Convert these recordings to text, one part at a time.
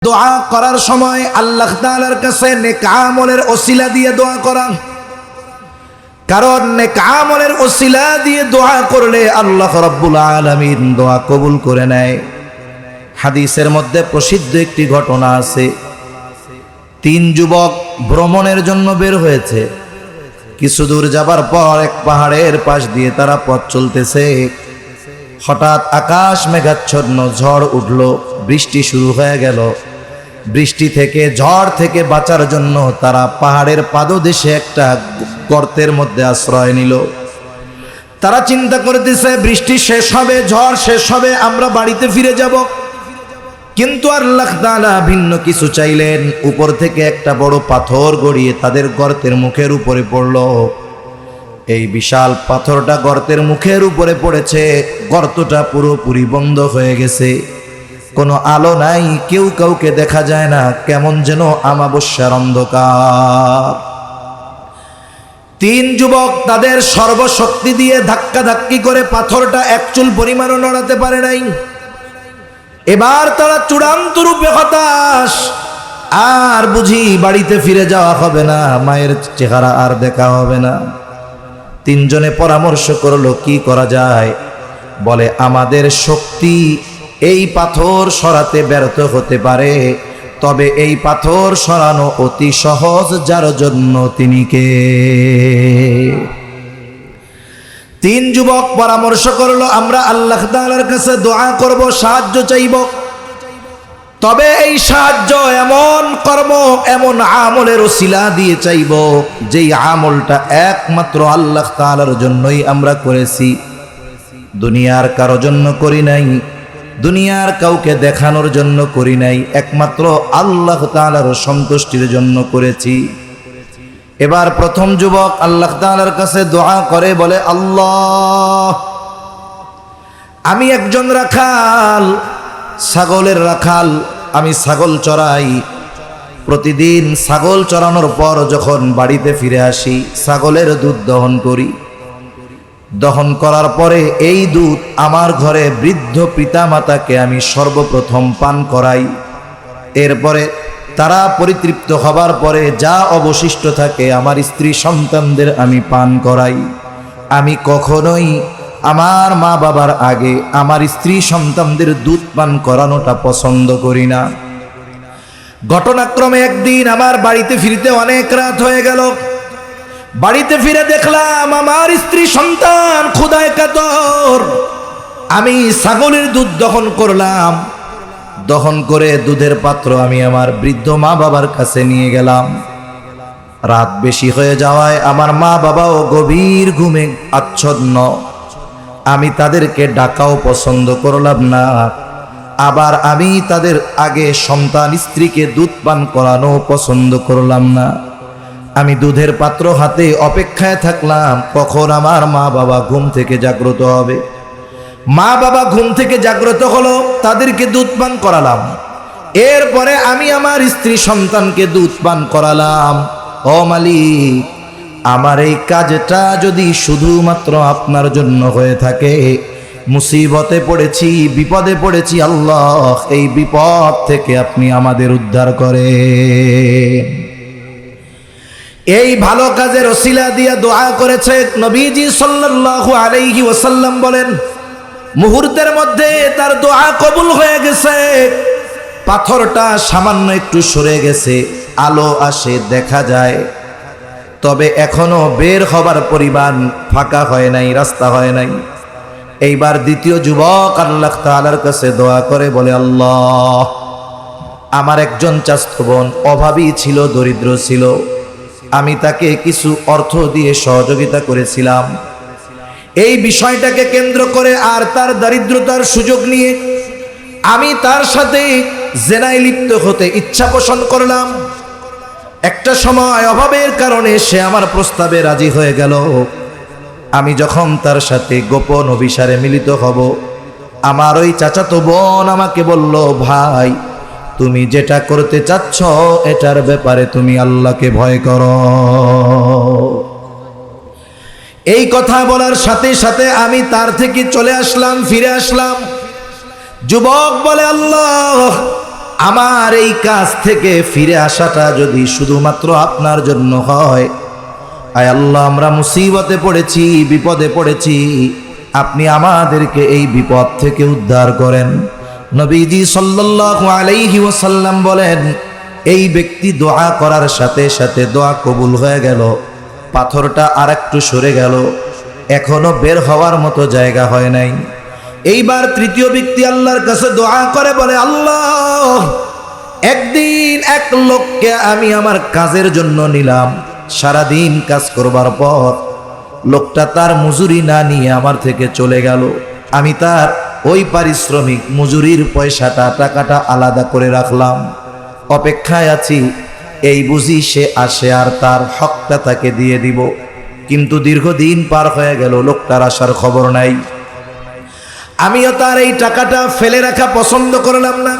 দোয়া করার সময় আল্লাহ তাআলার কাছে নেক আমলের ওসিলা দিয়ে দোয়া করা, কারণ নেক আমলের ওসিলা দিয়ে দোয়া করলে আল্লাহ রাব্বুল আলামিন দোয়া কবুল করে নেয়। হাদিসের মধ্যে প্রসিদ্ধ একটি ঘটনা আছে। 3 যুবক ভ্রমণের জন্য বের হয়েছে। কিছু দূর যাবার পর এক পাহাড়ের পাশ দিয়ে তারা পথ চলতেছে। হঠাৎ আকাশ মেঘাচ্ছন্ন, ঝড় উঠল, বৃষ্টি শুরু হয়ে গেল। বৃষ্টি থেকে, ঝড় থেকে বাঁচার জন্য তারা পাহাড়ের পাদদেশে একটা গর্তের মধ্যে আশ্রয় নিল। তারা চিন্তা করতেছে বৃষ্টি শেষ হবে, ঝড় শেষ হবে, আমরা বাড়িতে ফিরে যাব। কিন্তু আল্লাহ তাআলা ভিন্ন কিছু চাইলেন। উপর থেকে একটা বড় পাথর গড়িয়ে তাদের গর্তের মুখের উপরে পড়ল। এই বিশাল পাথরটা গর্তের মুখের উপরে পড়েছে। গর্তটা পুরোপুরি বন্ধ হয়ে গেছে, কোনো আলো নাই, কেউ কাউকে দেখা যায় না, কেমন যেন আমাবস্যার অন্ধকার। 3 যুবক তাদের সর্বশক্তি দিয়ে ধাক্কাধাক্কি করে পাথরটা এক চুল পরিমাণও নড়াতে পারে নাই। এবার তারা চূড়ান্ত রূপে হতাশ। আর বুঝি বাড়িতে ফিরে যাওয়া হবে না, মায়ের চেহারা আর দেখা হবে না। 3 জনে পরামর্শ করলো কি করা যায়। বলে, আমাদের শক্তি এই পাথর সরাতে ব্যর্থ হতে পারে, তবে এই পাথর সরানো অতি সহজ, যার জন্য তিনি কে। 3 যুবক পরামর্শ করলো, আমরা আল্লাহ তাআলার কাছে দোয়া করব, সাহায্য চাইব। তবে এই সাহায্য এমন কর্ম, এমন আমলের ওসিলা দিয়ে চাইব যেই আমলটা একমাত্র আল্লাহ তাআলার জন্যই আমরা করেছি, দুনিয়ার কারো জন্য করি নাই, দুনিয়ার কাউকে দেখানোর জন্য করি নাই, একমাত্র আল্লাহ তাআলার সন্তুষ্টির জন্য করেছি। এবার প্রথম যুবক আল্লাহ তাআলার কাছে দোয়া করে, বলে, আল্লাহ, আমি একজন রাখাল, ছাগলের রাখাল, আমি ছাগল চড়াই। প্রতিদিন ছাগল চড়ানোর পর যখন বাড়িতে ফিরে আসি, ছাগলের দুধ দহন করি। দহন করার পরে এই দুধ আমার ঘরে বৃদ্ধ পিতামাতাকে আমি সর্বপ্রথম পান করাই। এরপরে তারা পরিতৃপ্ত হবার পরে যা অবশিষ্ট থাকে আমার স্ত্রী সন্তানদের আমি পান করাই। আমি কখনোই আমার মা বাবার আগে আমার স্ত্রী সন্তানদের দুধ পান করানোটা পছন্দ করি না। ঘটনাক্রমে একদিন আমার বাড়িতে ফিরতে অনেক রাত হয়ে গেল। বাড়িতে ফিরে দেখলাম আমার স্ত্রী সন্তান ক্ষুধায় কাতর। আমি ছাগলের দুধ দহন করলাম। দহন করে দুধের পাত্র আমি আমার বৃদ্ধ মা বাবার কাছে নিয়ে গেলাম। রাত বেশি হয়ে যাওয়ায় আমার মা বাবাও গভীর ঘুমে আচ্ছন্ন। আমি তাদেরকে ডাকাও পছন্দ করলাম না, আবার আমি তাদের আগে সন্তান স্ত্রীকে দুধ পান করানো পছন্দ করলাম না। আমি দুধের পাত্র হাতে অপেক্ষায় থাকলাম কখন আমার মা বাবা ঘুম থেকে জাগ্রত হবে। মা বাবা ঘুম থেকে জাগ্রত হলো, তাদেরকে দুধ পান করালাম। এরপরে আমি আমার স্ত্রী সন্তানকে দুধ পান করালাম। ও মালিক, আমার এই কাজটা যদি শুধুমাত্র আপনার জন্য হয়ে থাকে, মুসিবতে পড়েছি, বিপদে পড়েছি, আল্লাহ এই বিপদ থেকে আপনি আমাদের উদ্ধার করেন। এই ভালো কাজের ওসিলা দিয়ে দোয়া করেছে। নবীজি সাল্লাল্লাহু আলাইহি ওয়াসাল্লাম বলেন, মুহূর্তের মধ্যে তার দোয়া কবুল হয়ে গেছে। পাথরটা সামান্য একটু সরে গেছে, আলো আসে, দেখা যায়, তবে এখনো বের হবার পরিমাণ ফাঁকা হয় নাই, রাস্তা হয় নাই। এইবার দ্বিতীয় যুবক আল্লাহ তাআলার কাছে দোয়া করে, বলে, আল্লাহ, আমার একজন চাচাতো বোন অভাবী ছিল, দরিদ্র ছিল, আমি তাকে কিছু অর্থ দিয়ে সহযোগিতা করেছিলাম। এই বিষয়টাকে কেন্দ্র করে আর তার দারিদ্রতার সুযোগ নিয়ে আমি তার সাথে জেনায় লিপ্ত হতে ইচ্ছা পোষণ করলাম। একটা সময় অভাবের কারণে সে আমার প্রস্তাবে রাজি হয়ে গেল। আমি যখন তার সাথে গোপন অভিসারে মিলিত হব, আমার ওই চাচাতো বোন আমাকে বলল, ভাই, তুমি যেটা করতে চাচ্ছ এটার ব্যাপারে তুমি আল্লাহকে ভয় করো। এই কথা বলার সাথে সাথে আমি তার থেকে চলে আসলাম, ফিরে আসলাম। যুবক বলে, আল্লাহ, আমার এই কাজ থেকে ফিরে আসাটা যদি শুধুমাত্র আপনার জন্য হয়, আয় আল্লাহ আমরা মুসিবতে পড়েছি, বিপদে পড়েছি, আপনি আমাদেরকে এই বিপদ থেকে উদ্ধার করেন। নবীজি সাল্লাল্লাহু আলাইহি ওয়াসাল্লাম বলেন, এই ব্যক্তি দোয়া করার সাথে সাথে দোয়া কবুল হয়ে গেল, পাথরটা আরেকটু সরে গেল, এখনো বের হওয়ার মতো জায়গা হয় নাই। এইবার তৃতীয় ব্যক্তি আল্লাহর কাছে দোয়া করে, বলে আল্লাহ, একদিন এক লোককে আমি আমার কাজের জন্য নিলাম, সারাদিন কাজ করবার পর লোকটা তার মজুরি না নিয়ে আমার থেকে চলে গেল। আমি তার ওই পারিশ্রমিক মজুরির পয়সাটা, টাকাটা আলাদা করে রাখলাম, অপেক্ষায় আছি এই বুঝি সে আসে আর তার হকটা তাকে দিয়ে দিব। কিন্তু দীর্ঘদিন পার হয়ে গেল, লোকটার আসার খবর নাই। আমিও তার এই টাকাটা ফেলে রাখা পছন্দ করলাম না।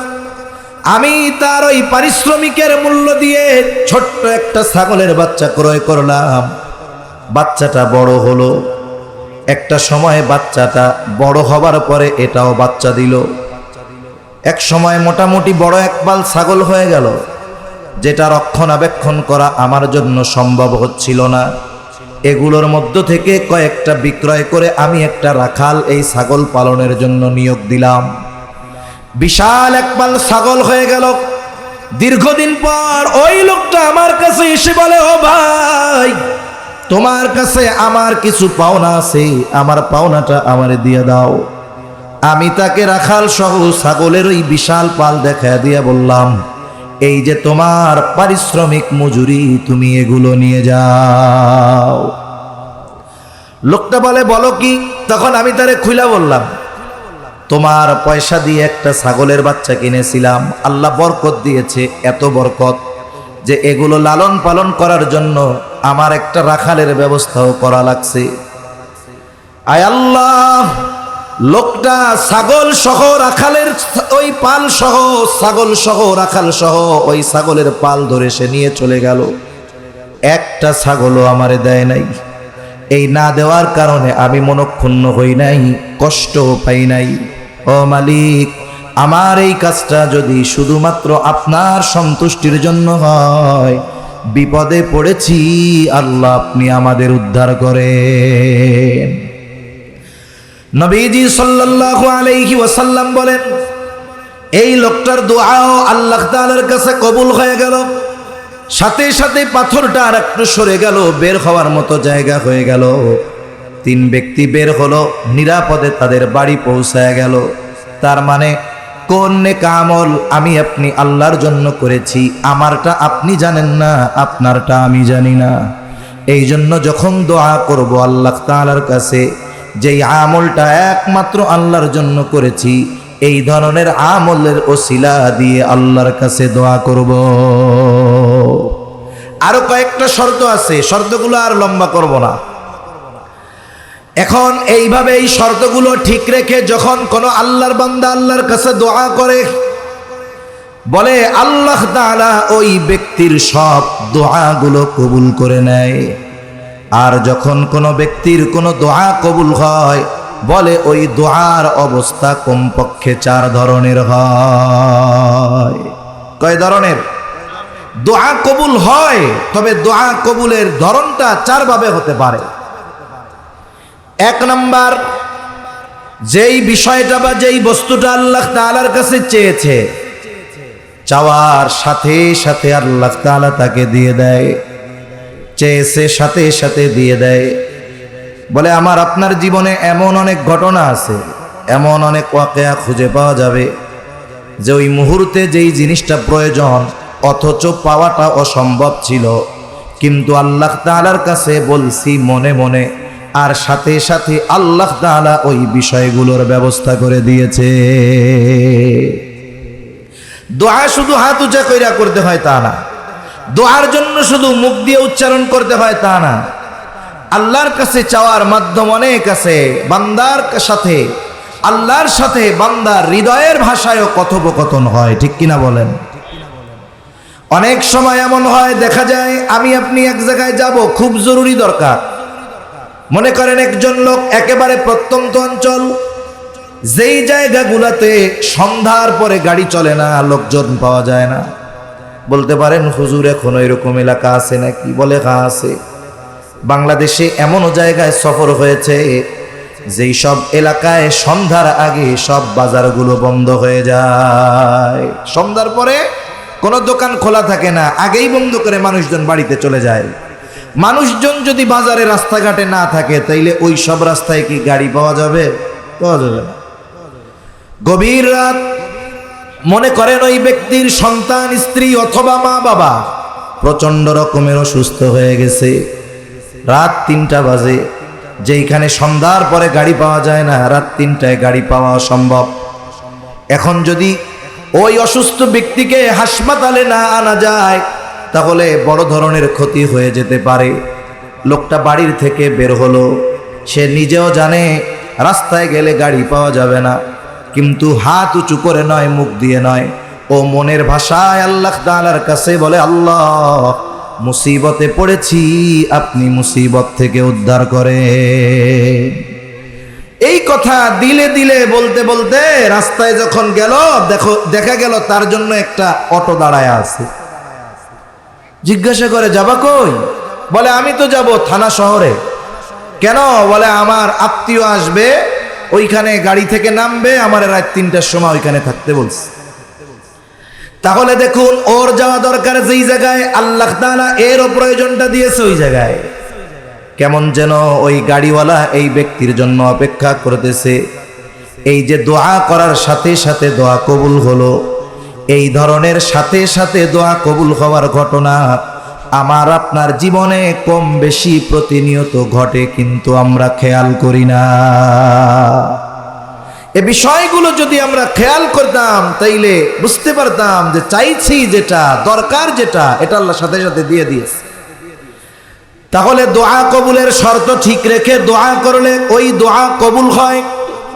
আমি তার ওই পারিশ্রমিকের মূল্য দিয়ে ছোট্ট একটা ছাগলের বাচ্চা ক্রয় করলাম। বাচ্চাটা বড় হলো, একটা সময় বাচ্চাটা বড় হবার পরে এটাও বাচ্চা দিল। এক সময় মোটামুটি বড় এক পাল ছাগল হয়ে গেল, যেটা রক্ষণাবেক্ষণ করা আমার জন্য সম্ভব হচ্ছিল না। এগুলোর মধ্য থেকে কয়েকটা বিক্রয় করে আমি একটা রাখাল এই ছাগল পালনের জন্য নিয়োগ দিলাম। বিশাল এক পাল ছাগল হয়ে গেল। দীর্ঘদিন পর ওই লোকটা আমার কাছে এসে বলে, ও ভাই, তোমার কাছে আমার কিছু পাওনা আছে, আমার পাওনাটা আমারে দিয়ে দাও। আমি তাকে রাখাল সহ ছাগলের ওই বিশাল পাল দেখা দিয়ে বললাম, এই যে তোমার পারিশ্রমিক মজুরি, তুমি এগুলো নিয়ে যাও। লোকটা বলে, বলো কি? তখন আমি তারে খুইলা বললাম, তোমার পয়সা দিয়ে একটা ছাগলের বাচ্চা কিনেছিলাম, আল্লাহ বরকত দিয়েছে, এত বরকত যে এগুলো লালন পালন করার জন্য আমার একটা রাখালের ব্যবস্থাও করা লাগছে। আয় আল্লাহ, লোকটা ছাগল সহ রাখালের ওই পাল সহ, ছাগল সহ রাখাল সহ ওই ছাগলের পাল ধরে সে নিয়ে চলে গেল। একটা ছাগলও আমারে দেয় নাই। এই না দেওয়ার কারণে আমি মনক্ষুণ্ণ হই নাই, কষ্টও পাই নাই। ও মালিক, আমার এই কাজটা যদি শুধুমাত্র আপনার সন্তুষ্টির জন্য হয়, বিপদে পড়েছি, আল্লাহ আপনি আমাদের উদ্ধার করেন। নবীজি সাল্লাল্লাহু আলাইহি ওয়াসাল্লাম বলেন, এই লোকটার দোয়াও আল্লাহ তাআলার কাছে কবুল হয়ে গেল। সাথে সাথে পাথরটা আর একটু সরে গেল, বের হওয়ার মতো জায়গা হয়ে গেল। তিন ব্যক্তি বের হলো, নিরাপদে তাদের বাড়ি পৌঁছায় গেল। তার মানে কোন নেক আমল আমি আপনি আল্লাহর জন্য করেছি, আমারটা আপনি জানেন না, আপনারটা আমি জানি না। এই জন্য যখন দোয়া করব আল্লাহ তাআলার কাছে, যেই আমলটা একমাত্র আল্লাহর জন্য করেছি, এই ধরনের আমলের ওসিলা দিয়ে আল্লাহর কাছে দোয়া করব। আরো কয়েকটা শর্ত আছে, শর্তগুলো আর লম্বা করব না। এখন এইভাবে এই শর্তগুলো ঠিক রেখে যখন কোনো আল্লাহর বান্দা আল্লাহর কাছে দোয়া করে, বলে আল্লাহ তাআলা ওই ব্যক্তির সব দোয়াগুলো কবুল করে নেয়। আর যখন কোনো ব্যক্তির কোনো দোয়া কবুল হয়, বলে ওই দোয়ার অবস্থা কমপক্ষে 4 ধরনের হয়। কয় ধরনের? দোয়া কবুল হয়, তবে দোয়া কবুলের ধরনটা 4 ভাবে হতে পারে। 1 নাম্বার, যেই বিষয়টা বা যেই বস্তুটা আল্লাহ তাআলার কাছে চেয়েছে, চাওয়ার সাথে সাথে আল্লাহ তাআলা তাকে দিয়ে দেয়। চেয়েছে সাথে সাথে দিয়ে দেয়। বলে আমার আপনার জীবনে এমন অনেক ঘটনা আছে, এমন অনেক ওয়াকিয়া খুঁজে পাওয়া যাবে যে ওই মুহূর্তে যেই জিনিসটা প্রয়োজন অথচ পাওয়াটা অসম্ভব ছিল, কিন্তু আল্লাহ তাআলার কাছে বলছি মনে মনে, আর সাথে সাথে আল্লাহ তাআলা ওই বিষয়গুলোর ব্যবস্থা করে দিয়েছে। দোয়া শুধু হাত উঁচা কইরা করতে হয় তা না, দোয়ার জন্য শুধু মুখ দিয়ে উচ্চারণ করতে হয় তা না। আল্লাহর কাছে চাওয়ার মাধ্যম অনেক আছে। বান্দার সাথে, আল্লাহর সাথে বান্দার হৃদয়ের ভাষায়ও কথোপকথন হয়, ঠিক কিনা বলেন? অনেক সময় এমন হয়, দেখা যায় আমি আপনি এক জায়গায় যাব, খুব জরুরি দরকার। মনে করেন একজন লোক একেবারে প্রত্যন্ত অঞ্চল, যেই জায়গাগুলোতে সন্ধ্যার পরে গাড়ি চলে না, লোকজন পাওয়া যায় না। বলতে পারেন হুজুর এখনো এরকম এলাকা আছে নাকি? বলে হ্যাঁ আছে। বাংলাদেশে এমনও জায়গায় সফর হয়েছে যেই সব এলাকায় সন্ধ্যার আগে সব বাজারগুলো বন্ধ হয়ে যায়। সন্ধ্যার পরে কোনো দোকান খোলা থাকে না, আগেই বন্ধ করে মানুষজন বাড়িতে চলে যায়। মানুষজন যদি বাজারে রাস্তাঘাটে না থাকে তাইলে ওই সব রাস্তায় কি গাড়ি পাওয়া যাবে? পাওয়া যাবে না। গভীর রাত, মনে করেন ওই ব্যক্তির সন্তান, স্ত্রী অথবা মা বাবা প্রচন্ড রকমের অসুস্থ হয়ে গেছে, রাত 3টা বাজে, যেইখানে সন্ধ্যার পরে গাড়ি পাওয়া যায় না, রাত 3টায় গাড়ি পাওয়া অসম্ভব। এখন যদি ওই অসুস্থ ব্যক্তিকে হাসপাতালে না আনা যায় তাহলে বড় ধরনের ক্ষতি হয়ে যেতে পারে। লোকটা বাড়ির থেকে বের হলো, সে নিজেও জানে রাস্তায় গেলে গাড়ি পাওয়া যাবে না, কিন্তু হাত উঁচু করে নয়, মুখ দিয়ে নয়, ও মনের ভাষায় আল্লাহ তাআলার কাছে বলে, আল্লাহ মুসিবতে পড়েছি, আপনি মুসিবত থেকে উদ্ধার করে। এই কথা দিলে দিলে বলতে বলতে রাস্তায় যখন গেল, দেখা গেল তার জন্য একটা অটো দাঁড়ায় আছে। জিজ্ঞাসা করে, যাবা কই? বলে আমি তো যাব থানা শহরে। কেন? বলে আমার আত্মীয় আসবে, ওইখানে গাড়ি থেকে নামবে, আমার রাত 3টার সময় ওইখানে থাকতে বলছে। তাহলে দেখুন, ওর যাওয়া দরকার যেই জায়গায়, আল্লাহ তাআলা এরও প্রয়োজনটা দিয়েছে ওই জায়গায়। কেমন যেন ওই গাড়িওয়ালা এই ব্যক্তির জন্য অপেক্ষা করতেছে। এই যে দোয়া করার সাথে সাথে দোয়া কবুল হলো, এই ধরনের সাথে সাথে দোয়া কবুল হওয়ার ঘটনা আমার আপনার জীবনে কম বেশি প্রতিনিয়ত ঘটে, কিন্তু আমরা খেয়াল করি না। এই বিষয়গুলো যদি আমরা খেয়াল করতাম তাইলে বুঝতে পারতাম যে চাইছি যেটা, দরকার যেটা, এটা আল্লাহ সাথে সাথে দিয়ে দিয়েছে। তাহলে দোয়া কবুলের শর্ত ঠিক রেখে দোয়া করলে ওই দোয়া কবুল হয়।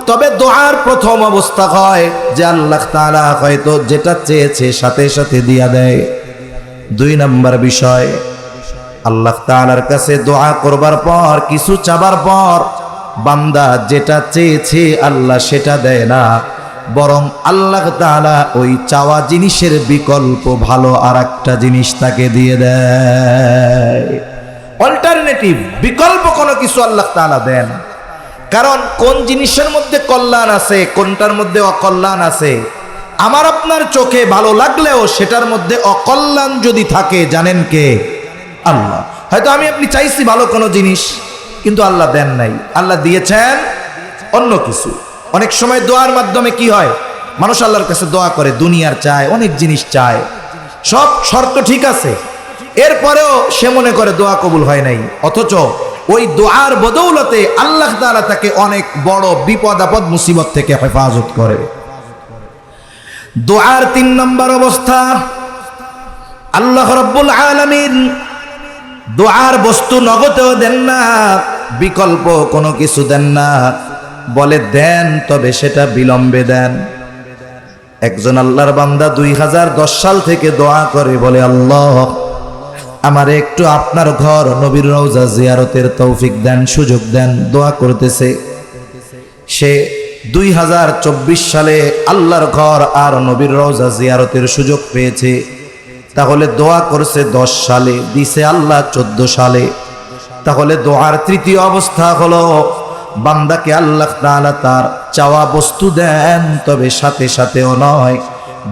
তবে দোয়ার প্রথম অবস্থা হয় যে আল্লাহ তাআলা হয়তো যেটা চেয়েছে সাথে সাথে দিয়া দেয়। 2 নম্বর বিষয়, আল্লাহ তাআলার কাছে দোয়া করবার পর, কিছু চাবার পর বান্দা যেটা চেয়েছে আল্লাহ সেটা দেয় না, বরং আল্লাহ তাআলা ওই চাওয়া জিনিসের বিকল্প ভালো আরেকটা জিনিস তাকে দিয়ে দেয়। অল্টারনেটিভ, বিকল্প কোনো কিছু আল্লাহ তাআলা দেন। কারণ কোন জিনিসের মধ্যে কল্যাণ আছে, কোনটার মধ্যে অকল্যাণ আছে, আমার আপনার চোখে ভালো লাগলেও সেটার মধ্যে অকল্যাণ যদি থাকে, জানেন কে? আল্লাহ। হয়তো আমি আপনি চাইছি ভালো কোনো জিনিস, কিন্তু আল্লাহ দেন নাই, আল্লাহ দিয়েছেন অন্য কিছু। অনেক সময় দোয়ার মাধ্যমে কি হয়, মানুষ আল্লাহর কাছে দোয়া করে, দুনিয়ার চায়, অনেক জিনিস চায়, সব শর্ত ঠিক আছে, এরপরেও সে মনে করে দোয়া কবুল হয় নাই। অথচ ওই দোয়ার বদৌলতে আল্লাহ তাআলা তাকে অনেক বড় বিপদ আপদ মুসিবত থেকে হেফাজত করে। দোয়ার 3 নম্বর অবস্থা, আল্লাহ রাব্বুল আলামিন দোয়ার বস্তু নগদেও দেন না, বিকল্প কোনো কিছু দেন না, বলে দেন তবে সেটা বিলম্বে দেন। একজন আল্লাহর বান্দা 2010 সাল থেকে দোয়া করে, বলে আল্লাহ আমারে একটু আপনার ঘর নবীর রওজা জিয়ারতের তৌফিক দেন, সুযোগ দেন। দোয়া করতেছে, সে 2024 সালে আল্লাহর ঘর আর নবীর রওজা জিয়ারতের সুযোগ পেয়েছে। তাহলে দোয়া করছে 10 সালে, দিছে আল্লাহ 14 সালে। তাহলে দোয়ার 3য় অবস্থা হলো বান্দাকে আল্লাহ তাআলা তার চাওয়া বস্তু দেন, তবে সাথে সাথেও নয়,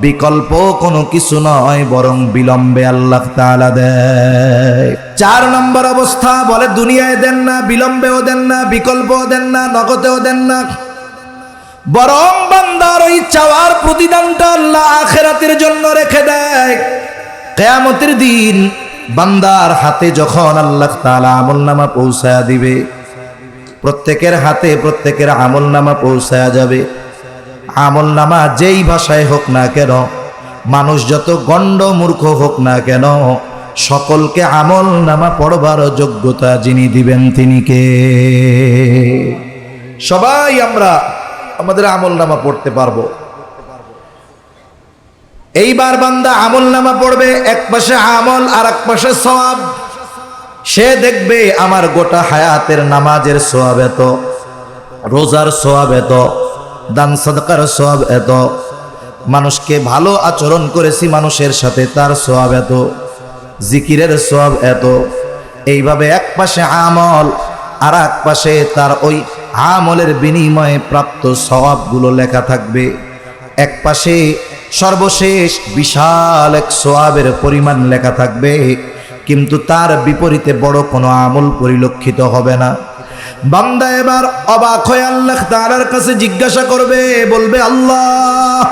বিকল্প কোনো কিছু নয়, বরং বিলম্বে আল্লাহ তাআলা দেয়। 4 নম্বর অবস্থা, বলে দুনিয়ায় দেন না, বিলম্বেও দেন না, বিকল্পও দেন না, নগদেও দেন না, বরং বান্দার ওই চাওয়ার প্রতিদানটা আল্লাহ আখিরাতের জন্য রেখে দেয়। কিয়ামতের দিন বান্দার হাতে যখন আল্লাহ তাআলা আমলনামা পৌঁছায়া দিবে, প্রত্যেকের হাতে প্রত্যেকের আমলনামা পৌঁছায়া যাবে। আমলনামা যেই ভাষায় হোক না কেন, মানুষ যত গণ্ড মূর্খ হোক না কেন, সকলকে আমলনামা পড়বার যোগ্যতা যিনি দিবেন তিনি কে? সবাই আমরা আমাদের আমলনামা পড়তে পারবো। এইবার বান্দা আমলনামা পড়বে, এক পাশে আমল আর এক পাশে সওয়াব। সে দেখবে আমার গোটা হায়াতের নামাজের সওয়াব এত, রোজার সওয়াব এত, দান সাদকার সওয়াব এত, মানুষকে ভালো আচরণ করেছি মানুষের সাথে তার সওয়াব এত, জিকিরের সওয়াব এত। এইভাবে এক পাশে আমল আর এক পাশে তার ওই আমলের বিনিময়ে প্রাপ্ত সওয়াবগুলো লেখা থাকবে। এক পাশে সর্বশেষ বিশাল এক সওয়াবের পরিমাণ লেখা থাকবে, কিন্তু তার বিপরীতে বড় কোনো আমল পরিলক্ষিত হবে না। বান্দা এবার অবাক হয়ে আল্লাহ তাআলার কাছে জিজ্ঞাসা করবে, বলবে আল্লাহ,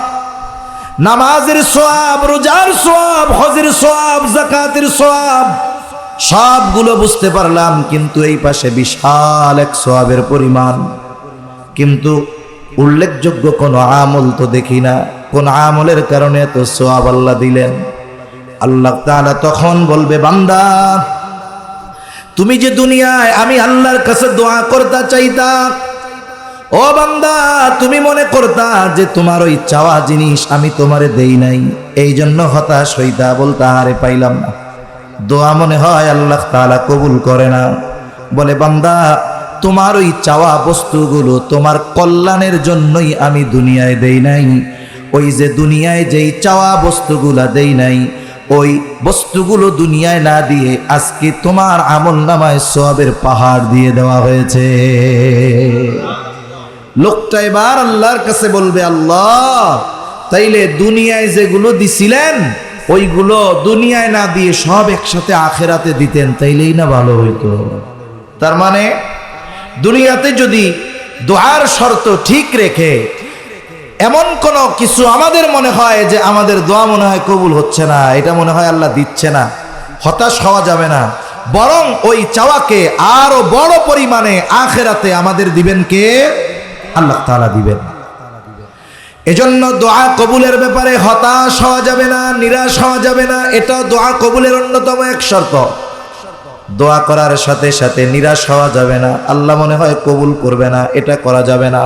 নামাজের সওয়াব, রোজার সওয়াব, হজের সওয়াব, যাকাতের সওয়াব সবগুলো বুঝতে পারলাম, কিন্তু এই পাশে বিশাল এক সওয়াবের পরিমাণ, কিন্তু উল্লেখযোগ্য কোনো আমল তো দেখি না। কোন আমলের কারণে এত সওয়াব আল্লাহ দিলেন? আল্লাহ তাআলা তখন বলবে, বান্দা, তুমি যে দুনিয়ায় আমি আল্লাহর কাছে দোয়া করতে চাইতা, ও বান্দা, তুমি মনে করতা যে তোমার ওই চাওয়া জিনিস আমি তোমারে দেই নাই, এই জন্য হতাশ হইতা, বলতা আরে পাইলাম না। দোয়া মনে হয় আল্লাহ তাআলা কবুল করে না। বলে, বান্দা, তোমার ওই চাওয়া বস্তুগুলো তোমার কল্যাণের জন্যই আমি দুনিয়ায় দেই নাই। ওই যে দুনিয়ায় যেই চাওয়া বস্তুগুলা দেই নাই, ওই বস্তুগুলো দুনিয়ায় না দিয়ে আজকে তোমার আমলনামায় সওয়াবের পাহাড় দিয়ে দেওয়া হয়েছে। লোকটা এবার আল্লাহর কাছে বলবে, আল্লাহ, তাইলে দুনিয়ায় যেগুলো দিছিলেন ওইগুলো দুনিয়ায় না দিয়ে সব একসাথে আখেরাতে দিতেন, তাইলেই না ভালো হইতো। তার মানে দুনিয়াতে যদি দোয়ার শর্ত ঠিক রেখে এমন কোন কিছু আমাদের মনে হয় যে আমাদের দোয়া মনে হয় কবুল হচ্ছে না, এটা মনে হয় আল্লাহ দিচ্ছে না, হতাশ হওয়া যাবে না, বরং ওই চাওয়াকে আরো বড় পরিমাণে আখেরাতে আমাদের দিবেন কে? আল্লাহ তাআলা দিবেন। এজন্য দোয়া কবুলের ব্যাপারে হতাশ হওয়া যাবে না, নিরাশ হওয়া যাবে না, এটাও দোয়া কবুলের অন্যতম এক শর্ত। দোয়া করার সাথে সাথে নিরাশ হওয়া যাবে না, আল্লাহ মনে হয় কবুল করবে না, এটা করা যাবে না।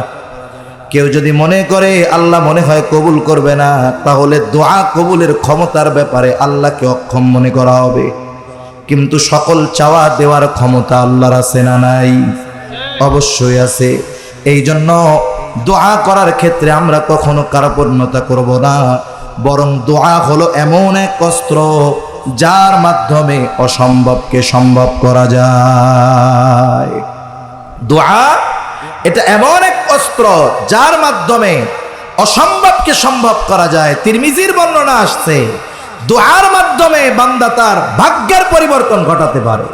কেউ যদি মনে করে আল্লাহ মনে হয় কবুল করবে না, তাহলে দোয়া কবুলের ক্ষমতার ব্যাপারে আল্লাহকে অক্ষম মনে করা হবে। কিন্তু সকল চাওয়া দেওয়ার ক্ষমতা আল্লাহর আছে না নাই? অবশ্যই আছে। এই জন্য দোয়া করার ক্ষেত্রে আমরা কখনো কার্পণ্যতা করব না, বরং দোয়া হলো এমন এক অস্ত্র যার মাধ্যমে অসম্ভবকে সম্ভব করা যায়। দোয়া এটা এমন এক অস্ত্র যার মাধ্যমে অসম্ভবকে সম্ভব করা যায়। তিরমিজির বর্ণনা আসছে, দোয়ার মাধ্যমে বান্দা তার ভাগ্যের পরিবর্তন ঘটাতে পারে।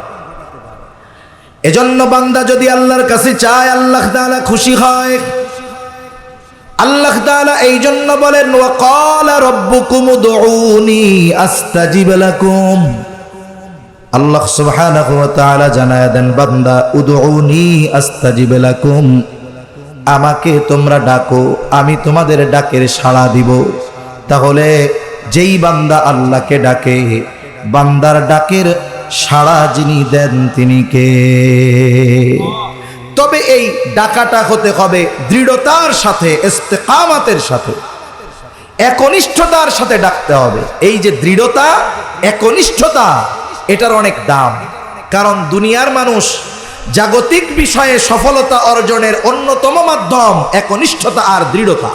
এজন্য বান্দা যদি আল্লাহর কাছে চায়, আল্লাহ তাআলা খুশি হয়। আল্লাহ তাআলা এই জন্য বলেন, ওয়া ক্বালা রাব্বুকুম উদউনি আস্তাজিব লাকুম। আল্লাহ সুবহানাহু ওয়া তাআলা জানায় দেন, বান্দা, উদউনি আস্তাজিব লাকুম, আমাকে তোমরা ডাকো, আমি তোমাদের ডাকের সাড়া দিব। তাহলে যেই বান্দা আল্লাহকে ডাকে, বান্দার ডাকের সাড়া যিনি দেন তিনি কে? তবে এই ডাকাটা হতে হবে দৃঢ়তার সাথে, ইস্তেকামাতের সাথে, একনিষ্ঠতার সাথে ডাকতে হবে। এই যে দৃঢ়তা, একনিষ্ঠতা, এটার অনেক দাম। কারণ দুনিয়ার মানুষ জাগতিক বিষয়ে সফলতা অর্জনের অন্যতম মাধ্যম একনিষ্ঠতা আর দৃঢ়তা।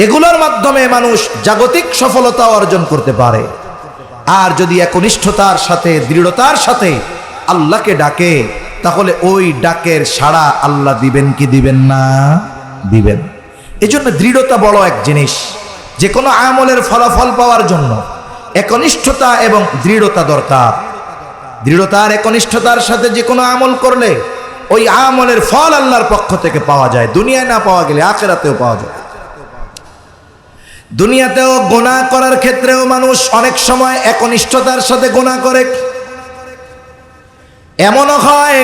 এগুলোর মাধ্যমে মানুষ জাগতিক সফলতা অর্জন করতে পারে। আর যদি একনিষ্ঠতার সাথে, দৃঢ়তার সাথে আল্লাহকে ডাকে, তাহলে ওই ডাকের সাড়া আল্লাহ দিবেন কি দিবেন না? দিবেন। এজন্য দৃঢ়তা বড় এক জিনিস। যে কোনো আমলের ফলাফল পাওয়ার জন্য একনিষ্ঠতা এবং দৃঢ়তা দরকার। দৃঢ়তা আর একনিষ্ঠতার সাথে যে কোনো আমল করলে ওই আমলের ফল আল্লাহর পক্ষ থেকে পাওয়া যায়। দুনিয়ায় না পাওয়া গেলে আখিরাতেও পাওয়া যায়। দুনিয়াতেও গুনাহ করার ক্ষেত্রেও মানুষ অনেক সময় একনিষ্ঠতার সাথে গুনাহ করে। এমনও হয়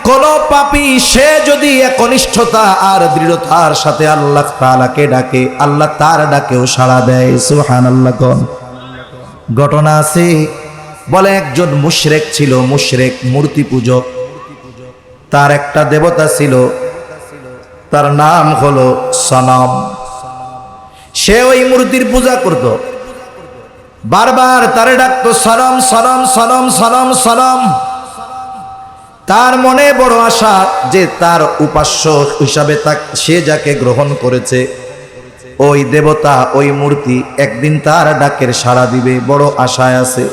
কোন পাপী সে যদি একনিষ্ঠতা আর দৃঢ়তার সাথে আল্লাহ তাআলাকে ডাকে, আল্লাহ তার ডাকেও সাড়া দেয়। সুবহানাল্লাহ। কোন ঘটনা আছে, বলে একজন মুশরিক ছিল, মুশরিক মূর্তি পূজক। তার একটা দেবতা ছিল, তার নাম হলো সনম। সে ওই মূর্তির পূজা করত, বারবার তারে ডাকতো সনম, সনম, সনম, সনম, সনম। তার মনে বড় আশা যে তার উপাস্য হিসাবে সে যাকে গ্রহণ করেছে ওই দেবতা ওই মূর্তি একদিন তার ডাকের সাড়া দিবে। বড় আশায় আছে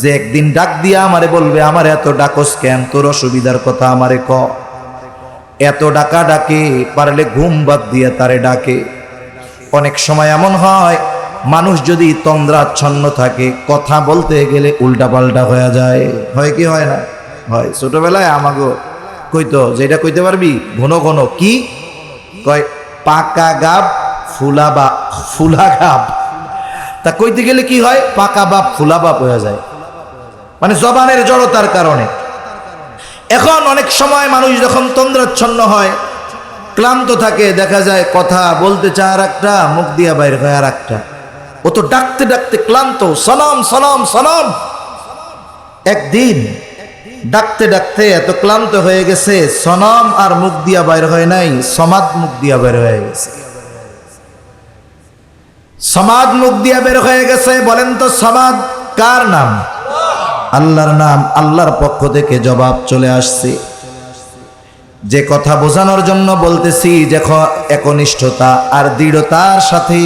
যে একদিন ডাক দিয়া আমারে বলবে, আমার এত ডাকস কেন, তোর অসুবিধার কথা আমারে ক। এত ডাকা ডাকে, পারলে ঘুম বাদ দিয়ে তারে ডাকে। অনেক সময় এমন হয় মানুষ যদি তন্দ্রাচ্ছন্ন থাকে, কথা বলতে গেলে উল্টাপাল্টা হয়ে যায়। হয় কি হয় না? হয়। ছোটবেলায় আমাগো কইতো, যেটা কইতে পারবি ঘন ঘন কি কয়, পাকা গাব ফুলা গাব। তা কইতে গেলে কি হয়, পাকা বাপ ফুলা বাপ হয়ে যায়, মানে জবানের জড়তার কারণে। এখন অনেক সময় মানুষ যখন তন্দ্রাচ্ছন্ন হয়, ক্লান্ত থাকে, দেখা যায় কথা বলতে চায় আর একটা, মুখ দিয়া বাইর হয় আর একটা। ও তো ডাকতে ডাকতে ক্লান্ত, সালাম সালাম সালাম। একদিন ডাকতে ডাকতে এত ক্লান্ত হয়ে গেছে, সনম আর মুখ দিয়া বাইর হয় নাই, সমাদ মুখ দিয়া বের হয়ে গেছে। সমাদ মুখ দিয়া বের হয়ে গেছে। বলেন তো সমাদ কার নাম? আল্লাহর নাম। আল্লাহর পক্ষ থেকে জবাব চলে আসছে। যে কথা বোঝানোর জন্য বলতেছি, যে একনিষ্ঠতা আর দৃঢ়তার সাথে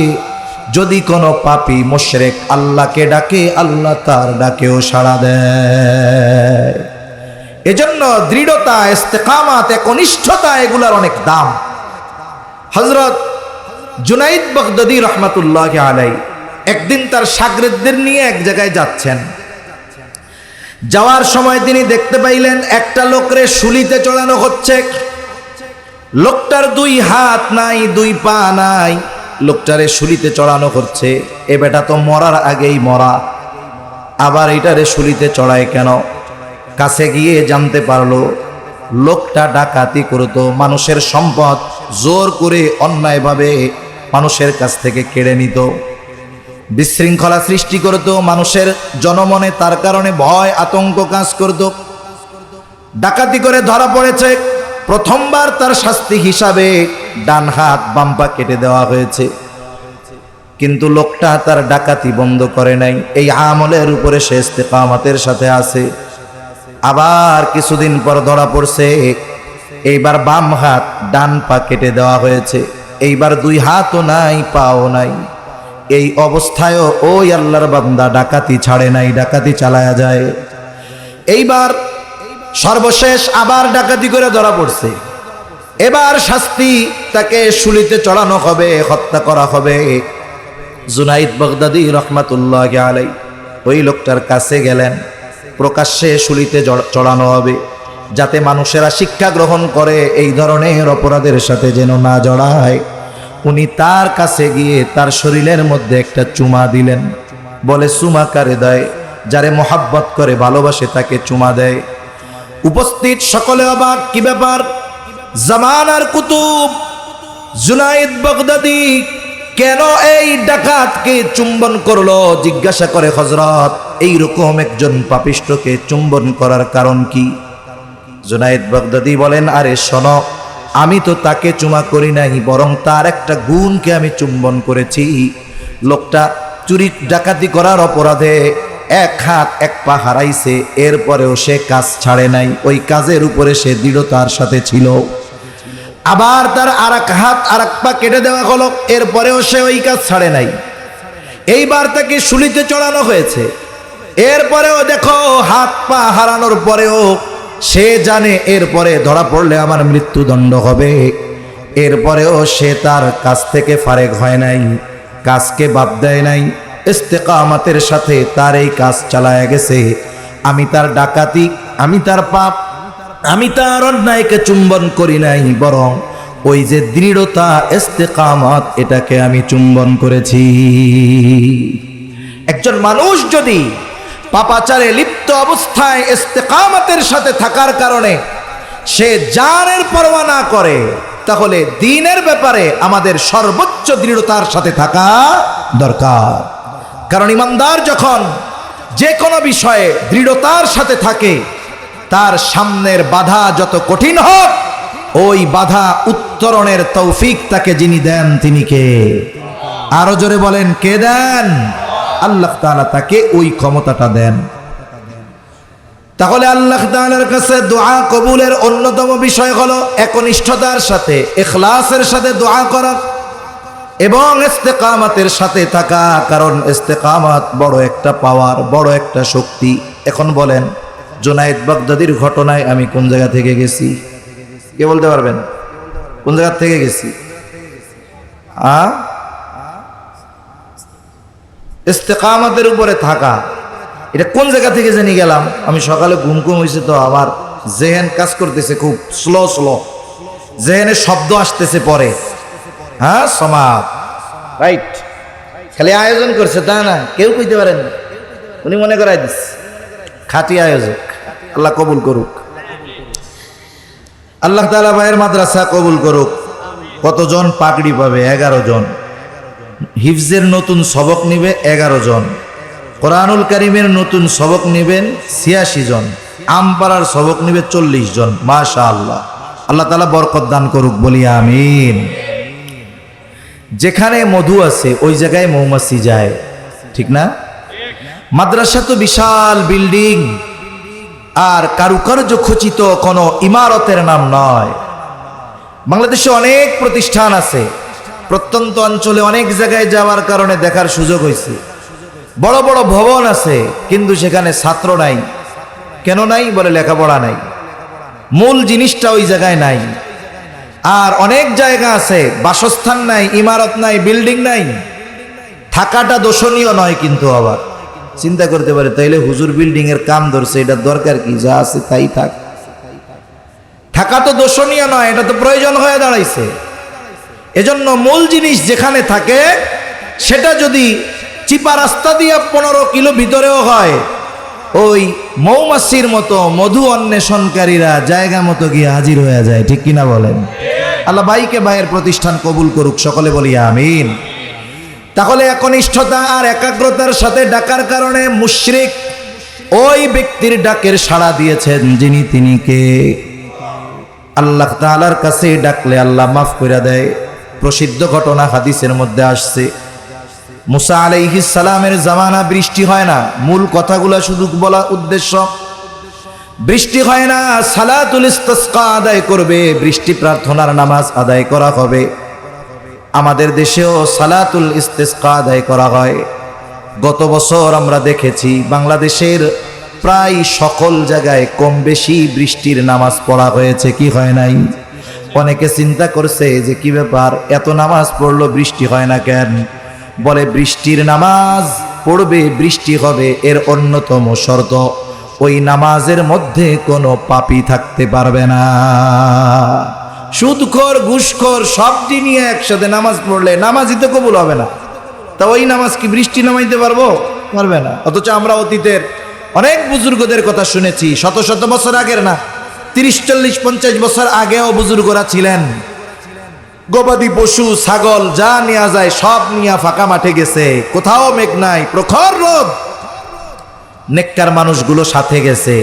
যদি কোনো পাপী মুশরিক আল্লাহকে ডাকে, আল্লাহ তার ডাকেও সাড়া দেয়। এজন্য দৃঢ়তা, ইস্তেকামাত, একনিষ্ঠতা এগুলার অনেক দাম। হযরত জুনাইদ বাগদাদী রহমাতুল্লাহি আলাইহি একদিন তার শাগরেদদের নিয়ে এক জায়গায় যাচ্ছেন। যাওয়ার সময় তিনি দেখতে পাইলেন একটা লোকরে শুলিতে চড়ানো হচ্ছে। লোকটার দুই হাত নাই, দুই পা নাই, লোকটারে শুলিতে চড়ানো হচ্ছে। এ বেটা তো মরার আগেই মরা, আবার এটারে শুলিতে চড়ায় কেন? কাছে গিয়ে জানতে পারলো লোকটা ডাকাতি করত, মানুষের সম্পদ জোর করে অন্যায়ভাবে মানুষের কাছ থেকে কেড়ে নিত, বিশৃঙ্খলা সৃষ্টি করত, মানুষের জনমনে তার কারণে ভয় আতঙ্ক কাজ করত। ডাকাতি করে ধরা পড়েছে। প্রথমবার তার শাস্তি হিসাবে ডান হাত বাম পা কেটে দেওয়া হয়েছে। কিন্তু লোকটা তার ডাকাতি বন্ধ করে নাই, এই আমলের উপরে সে ইস্তেকামাতের সাথে আছে। আবার কিছুদিন পর ধরা পড়ছে, এইবার বাম হাত ডান পা কেটে দেওয়া হয়েছে। এইবার দুই হাতও নাই, পাও নাই। এই অবস্থায়ও ওই আল্লাহর বান্দা ডাকাতি ছাড়ে নাই, ডাকাতি চালায়া যায়। এইবার সর্বশেষ আবার ডাকাতি করে ধরা পড়ছে। এবার শাস্তি, তাকে শুলিতে চড়ানো হবে, হত্যা করা হবে। জুনাইদ বাগদাদী রহমাতুল্লাহি আলাইহি ওই লোকটার কাছে গেলেন, প্রকাশ্যে শুলিতে চড়ানো হবে, যাতে মানুষেরা শিক্ষা গ্রহণ করে এই ধরনের অপরাধের সাথে যেন না জড়ায়। উনি তার কাছে গিয়ে তার শরীরের মধ্যে একটা চুমা দিলেন। বলে চুমা কারে দেয়? যারে মোহাব্বত করে, ভালোবাসে, তাকে চুমা দেয়। উপস্থিত সকলে অবাক, কি ব্যাপার? জামানার কুতুব জুনাইদ বাগদাদী কেন এই ডাকাতকে চুম্বন করলো? জিজ্ঞাসা করে, হযরত এইরকম একজন পাপিষ্ঠকে চুম্বন করার কারণ কি? জুনাইদ বাগদাদী বলেন, আরে শোনো, আমি তো তাকে চুমা করি নাই, বরং তার একটা গুণকে আমি চুম্বন করেছি। লোকটা চুরি ডাকাতি করার অপরাধে এক হাত এক পা হারাইছে, এরপরেও সে কাজ ছাড়ে নাই, ওই কাজের উপরে সে দৃঢ়তার সাথে ছিল। আবার তার আর এক হাত আর এক পা কেটে দেওয়া হলো, এরপরেও সে ওই কাজ ছাড়ে নাই। এইবার তাকে শুলিতে চড়ানো হয়েছে। এরপরেও দেখো, হাত পা হারানোর পরেও সে জানে এরপরে ধরা পড়লে আমার মৃত্যুদণ্ড হবে। এরপরেও সে তার কাজ থেকে ফারেক হয় নাই, কাজকে বাদ দেয় নাই, ইস্তেকামাতের সাথে তার এই কাজ চালায়া গেছে। আমি তার ডাকাতি, আমি তার পাপ, আমি তার অন্যায়কে চুম্বন করি নাই, বরং ওই যে দৃঢ়তা, ইস্তেকামাত, এটাকে আমি চুম্বন করেছি। একজন মানুষ যদি পাপাচারে লিপ্ত অবস্থায় ইস্তেকামাতের সাথে থাকার কারণে সে জানের পরোয়া না করে, তাহলে দ্বীনের ব্যাপারে আমাদের সর্বোচ্চ দৃঢ়তার সাথে থাকা দরকার। কারণ ইমানদার যখন যে কোনো বিষয়ে দৃঢ়তার সাথে থাকে, তার সামনের বাধা যত কঠিন হোক, ওই বাধা উত্তরণের তৌফিক তাকে যিনি দেন, তিনি কে? আরো জোরে বলেন, কে দেন? আল্লাহ তাআলা তাকে ওই ক্ষমতাটা দেন। তাহলে আল্লাহ তাআলার কাছে দোয়া কবুলের অন্যতম বিষয় হলো একনিষ্ঠতার সাথে, ইখলাসের সাথে দোয়া করা এবং ইস্তেকামাতের সাথে থাকা। কারণ ইস্তেকামাত বড় একটা পাওয়ার, বড় একটা শক্তি। এখন বলেন, জুনায়েদ বাগদাদির ঘটনায় আমি কোন জায়গা থেকে গেছি? কে বলতে পারবেন কোন জায়গা থেকে গেছি? ইস্তেকামাতের উপরে থাকা, এটা কোন জায়গা থেকে জেনে গেলাম? আমি সকালে ঘুম হয়েছে তো আমার জেহেন কাজ করতেছে খুব স্লো, জেহেনে শব্দ আসতেছে পরে। সমাজ রাইট, খালি আয়োজন করছে তা না, কেউ কইতে পারেন না, উনি মনে করাই দিচ্ছে। খাঁটি আয়োজক, আল্লাহ কবুল করুক। আল্লাহ তাআলা ভাইয়ের মাদ্রাসা কবুল করুক। কতজন পাগড়ি পাবে? 11 জন। হিফজের নতুন সবক নিবে 11 জন। কোরআনুল কারীমের নতুন সবক নিবেন 86 জন। আমপাড়ার সবক নিবে 40 জন। মাশাআল্লাহ, আল্লাহ তাআলা বরকত দান করুক, বলি আমিন। যেখানে মধু আছে ওই জায়গায় মৌমাছি যায়, ঠিক না? মাদ্রাসা তো বিশাল বিল্ডিং আর কারুকার্য খচিত কোনো ইমারতের নাম নয়। বাংলাদেশে অনেক প্রতিষ্ঠান আছে, প্রত্যন্ত অঞ্চলে অনেক জায়গায় যাওয়ার কারণে দেখার সুযোগ হয়েছে। বড় বড় ভবন আছে, কিন্তু সেখানে ছাত্র নাই। কেন নাই? বলে লেখাপড়া নাই, মূল জিনিসটা ওই জায়গায় নাই। আর অনেক জায়গা আছে বাসস্থান নাই, ইমারত নাই, বিল্ডিং নাই। থাকাটা দোষণীয় নয়, কিন্তু আবার চিন্তা করতে পারে তাইলে হুজুর বিল্ডিং এর কাম ধরছে, এটার দরকার কি? যা আছে তাই থাক। থাকা তো দোষণীয় নয়, এটা তো প্রয়োজন হয়ে দাঁড়াইছে। এজন্য মূল জিনিস যেখানে থাকে সেটা যদি চিপা রাস্তা দিয়ে 15 কিলো ভিতরেও হয়, ওই মৌমাছির মতো মধু অন্বেষণকারীরা জায়গা মতো গিয়ে হাজির হয়ে যায়, ঠিক কিনা বলেন? আল্লাহ ভাইকে ভাইয়ের প্রতিষ্ঠান কবুল করুক, সকলে বলি আমিন। তাহলে একনিষ্ঠতা আর একাগ্রতার সাথে ডাকার কারণে মুশরিক ওই ব্যক্তির ডাকের সাড়া দিয়েছেন যিনি তিনি কে? আল্লাহ তাআলার কাছে ডাকলে আল্লাহ মাফ করে দেয়। প্রসিদ্ধ ঘটনা হাদিসের মধ্যে আসছে, মুসা আলাইহিস সালামের জামানা বৃষ্টি হয় না। মূল কথাগুলো শুধু বলা উদ্দেশ্য, বৃষ্টি হয় না, সালাতুল ইস্তিসকা আদায় করবে, বৃষ্টি প্রার্থনার নামাজ আদায় করা হবে। আমাদের দেশেও সালাতুল ইস্তিসকা আদায় করা হয়। গত বছর আমরা দেখেছি বাংলাদেশের প্রায় সকল জায়গায় কম বেশি বৃষ্টির নামাজ পড়া হয়েছে, কি হয় নাই? অনেকে চিন্তা করছে যে কি ব্যাপার, এত নামাজ পড়লো বৃষ্টি হয় না কেন? বলে বৃষ্টির নামাজ পড়বে, বৃষ্টি হবে, এর অন্যতম শর্ত ওই নামাজের মধ্যে কোনো পাপী থাকতে পারবে না। সুদখোর, ঘুষখোর সব নিয়ে একসাথে নামাজ পড়লে নামাজই তো কবুল হবে না। তা ওই নামাজ কি বৃষ্টি নামাইতে পারবে না? অথচ আমরা অতীতের অনেক বুজুর্গদের কথা শুনেছি, শত শত বছর আগের না, 30, 40, 50 বছর আগেও বুজুর্গরা ছিলেন। গবাদি পশু, ছাগল যা নেওয়া যায় সব নিয়ে ফাঁকা মাঠে গেছে, কোথাও মেঘ নাই, প্রখর রোদ, নেককার মানুষগুলো সাথে গেছে,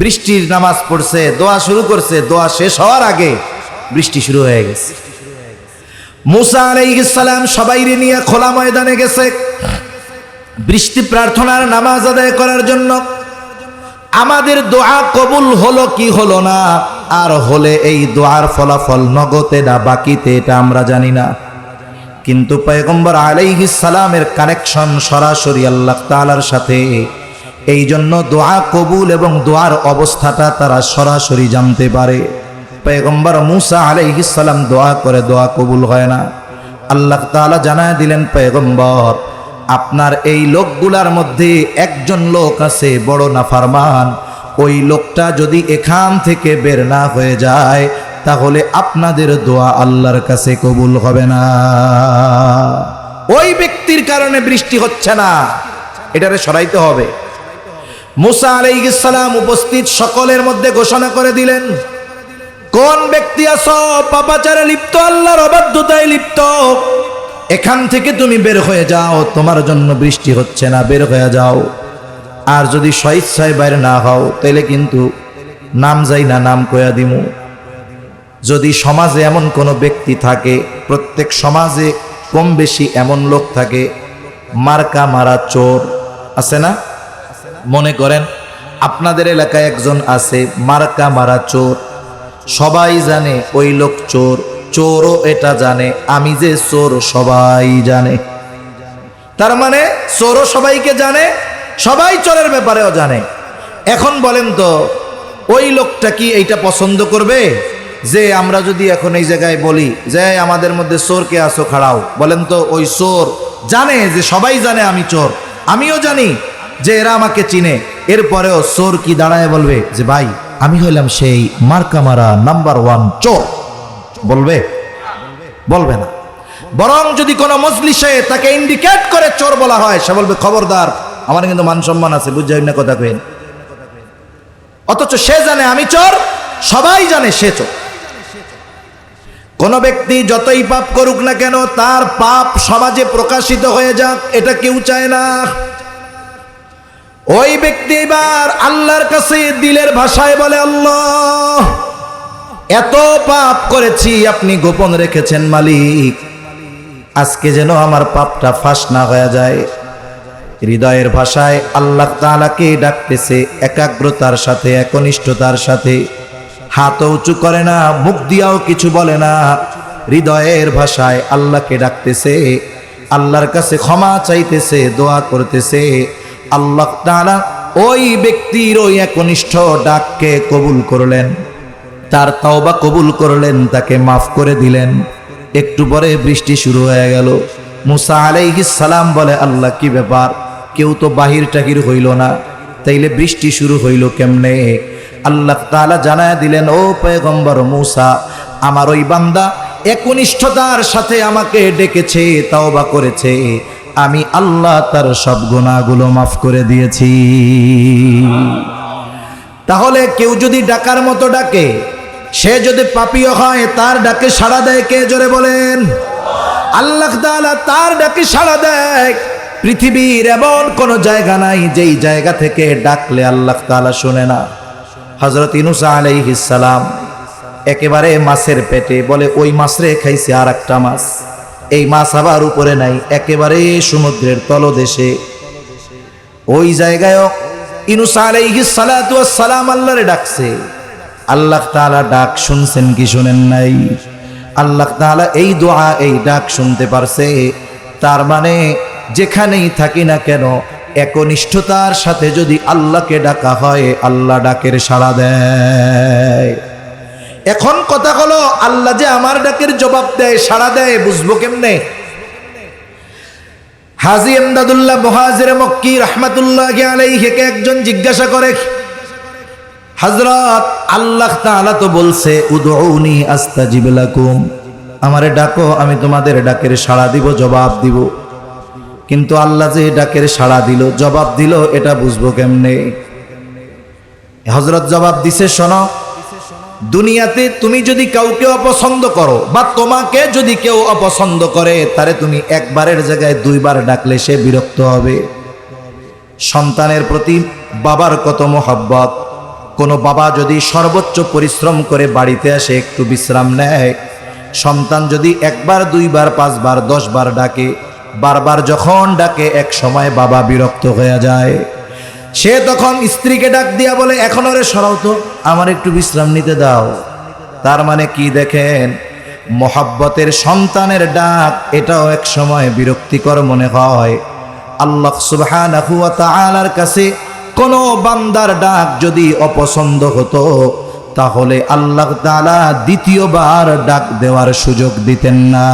বৃষ্টির নামাজ পড়ছে, দোয়া শুরু করছে, দোয়া শেষ হওয়ার আগে বৃষ্টি শুরু হয়ে গেছে। মুসা আলাইহিস সালাম সবাইরে নিয়ে খোলা ময়দানে গেছে বৃষ্টি প্রার্থনার নামাজ আদায় করার জন্য। আমাদের দোয়া কবুল হলো কি হলো না, আর হলে এই দোয়ার ফলাফল নগদে না বাকিতে, এটা আমরা জানি না। কিন্তু পয়গম্বর আলাইহিস সালামের কানেকশন সরাসরি আল্লাহ তাআলার সাথে, এই জন্য দোয়া কবুল এবং দোয়ার অবস্থাটা তারা সরাসরি জানতে পারে। পয়গম্বর মুসা আলাইহিস সালাম দোয়া করে, দোয়া কবুল হয় না। আল্লাহ তাআলা জানায় দিলেন, পয়গম্বর আপনার এই লোকগুলার মধ্যে একজন লোক আছে বড় নাফরমান, ওই লোকটা যদি এখান থেকে বের না হয়ে যায় তাহলে আপনাদের দোয়া আল্লাহর কাছে কবুল হবে না। ওই ব্যক্তির কারণে বৃষ্টি হচ্ছে না, এটারে সরাইতে হবে। মুসা আলাইহিস সালাম উপস্থিত সকলের মধ্যে ঘোষণা করে দিলেন, কোন ব্যক্তি আছো পাপাচারে লিপ্ত, আল্লাহর অবাধ্যতায় লিপ্ত, এখান থেকে তুমি বের হয়ে যাও, তোমার জন্য বৃষ্টি হচ্ছে না, বের হয়ে যাও। আর যদি স্বেচ্ছায় বাইরে না হও তাহলে কিন্তু নাম যাই না, নাম কয়া দিমু। যদি সমাজে এমন কোনো ব্যক্তি থাকে, প্রত্যেক সমাজে কম বেশি এমন লোক থাকে, মার্কা মারা চোর আছে না? মনে করেন আপনাদের এলাকায় একজন আছে মার্কা মারা চোর, সবাই জানে ওই লোক চোর, চোরও এটা জানে আমি যে চোর সবাই জানে। তার মানে চোরও সবাইকে জানে, সবাই চোরের ব্যাপারেও জানে। এখন বলেন তো ওই লোকটা কি এইটা পছন্দ করবে যে আমরা যদি এখন এই জায়গায় বলি যে আমাদের মধ্যে চোর কে আসো খাড়াও, বলেন তো ওই চোর জানে যে সবাই জানে আমি চোর, আমিও জানি যে এরা আমাকে চিনে, এরপরেও চোর কি দাঁড়ায় বলবে যে ভাই আমি হইলাম সেই মার্কা মারা নাম্বার 1 চোর? বলবে? বলবে না। বরং যদি কোনো মজলিসে তাকে ইন্ডিকেট করে চোর বলা হয়, সে বলবে খবরদার, আমার কিন্তু মান সম্মান আছে, বুঝাই না কথা কইন। অথচ সে জানে আমি চোর, সবাই জানে সে চোর। কোন ব্যক্তি যতই পাপ করুক না কেন তার পাপ সমাজে প্রকাশিত হয়ে যাক, এটা কেউ চায় না। ওই ব্যক্তি এবার আল্লাহর কাছে দিলের ভাষায় বলে, আল্লাহ এত পাপ করেছি আপনি গোপন রেখেছেন মালিক, আজকে যেন আমার পাপটা ফাঁস না হয়ে যায়। হৃদয়ের ভাষায় আল্লাহ তাআলাকে ডাকতেছে একাগ্রতার সাথে, একনিষ্ঠতার সাথে। হাত উঁচু করে না, মুখ দিয়াও কিছু বলে না, হৃদয়ের ভাষায় আল্লাহকে ডাকতেছে, আল্লাহর কাছে ক্ষমা চাইতেছে, দোয়া করতেছে। আল্লাহ তাআলা ওই ব্যক্তির ওই একনিষ্ঠ ডাককে কবুল করলেন, তার তওবা কবুল করলেন, তাকে মাফ করে দিলেন। একটু পরে বৃষ্টি শুরু হয়ে গেল। মুসা আলাইহিস সালাম বলে, আল্লাহ কি ব্যাপার, কেউ তো বাহির টাহির হইল না, তাইলে বৃষ্টি শুরু হইল কেমনে? আল্লাহ তাআলা জানায় দিলেন, ও পয়গম্বর মুসা, আমার ওই বান্দা একনিষ্ঠতার সাথে আমাকে ডেকেছে, তওবা করেছে, আমি আল্লাহ তার সব গুনাহগুলো মাফ করে দিয়েছি। তাহলে কেউ যদি ডাকার মতো ডাকে, সে যদি পাপীও হয়, তার ডাকে সাড়া দেয় কে? জোরে বলেন। আল্লাহ তাআলা তার ডাকে সাড়া দেয়। পৃথিবীর এমন কোন জায়গা নাই যেই জায়গা থেকে ডাকলে আল্লাহ তাআলা শুনে না। হযরত ইউনূস আলাইহিস সালাম একেবারে মাছের পেটে, বলে ওই মাছ রে খাইছে আর একটা মাছ, এই মাছ আবার উপরে নাই, একেবারে সমুদ্রের তলদেশে। ওই জায়গায় ইউনূস আলাইহিস সালাতু ওয়াস সালাম আল্লাহরে ডাকছে। আল্লাহ তাআলা ডাক শুনছেন কি শুনেন নাই? আল্লাহ তাআলা এই দোয়া, এই ডাক শুনতে পারছে। তার মানে যেখানেই থাকি না কেন একনিষ্ঠতার সাথে যদি আল্লাহকে ডাকা হয়, আল্লাহ ডাকের সাড়া দেয়। এখন কথা হলো, আল্লাহ যে আমার ডাকের জবাব দেয়, সাড়া দেয়, বুঝবো কেমনে? হাজী ইমদাদুল্লাহ মুহাজির মক্কি রাহমাতুল্লাহি আলাইহি কে একজন জিজ্ঞাসা করে, হযরত আল্লাহ তাআলা তো বলছে উদউনি আস্তাজিব লাকুম, আমারে ডাকো আমি তোমাদের ডাকের সাড়া দিব, জবাব দিব। কিন্তু আল্লাহ যে ডাকের সাড়া দিল, জবাব দিল, এটা বুঝবো কেমনে? হযরত জবাব দিছে, শোনো, দুনিয়াতে তুমি যদি কাউকে অপছন্দ করো বা তোমাকে যদি কেউ অপছন্দ করে, তারে তুমি একবারের জায়গায় 2 বার ডাকলে সে বিরক্ত হবে। সন্তানের প্রতি বাবার কত মহব্বত। কোনো বাবা যদি সর্বোচ্চ পরিশ্রম করে বাড়িতে আসে, একটু বিশ্রাম নেয়, সন্তান যদি 1 বার 2 বার 5 বার 10 বার ডাকে, বারবার যখন ডাকে এক সময় বাবা বিরক্ত হয়ে যায়। সে তখন স্ত্রীকে ডাক দিয়া বলে, এখন ওরে সরাও তো, আমার একটু বিশ্রাম নিতে দাও। তার মানে কি দেখেন, মহব্বতের সন্তানের ডাক এটাও এক সময় বিরক্তিকর মনে হয়। আল্লাহ সুবহানাহু ওয়া তাআলার কাছে কোন বান্দার ডাক যদি অপছন্দ হতো, তাহলে আল্লাহ তাআলা দ্বিতীয়বার ডাক দেওয়ার সুযোগ দিতেন না,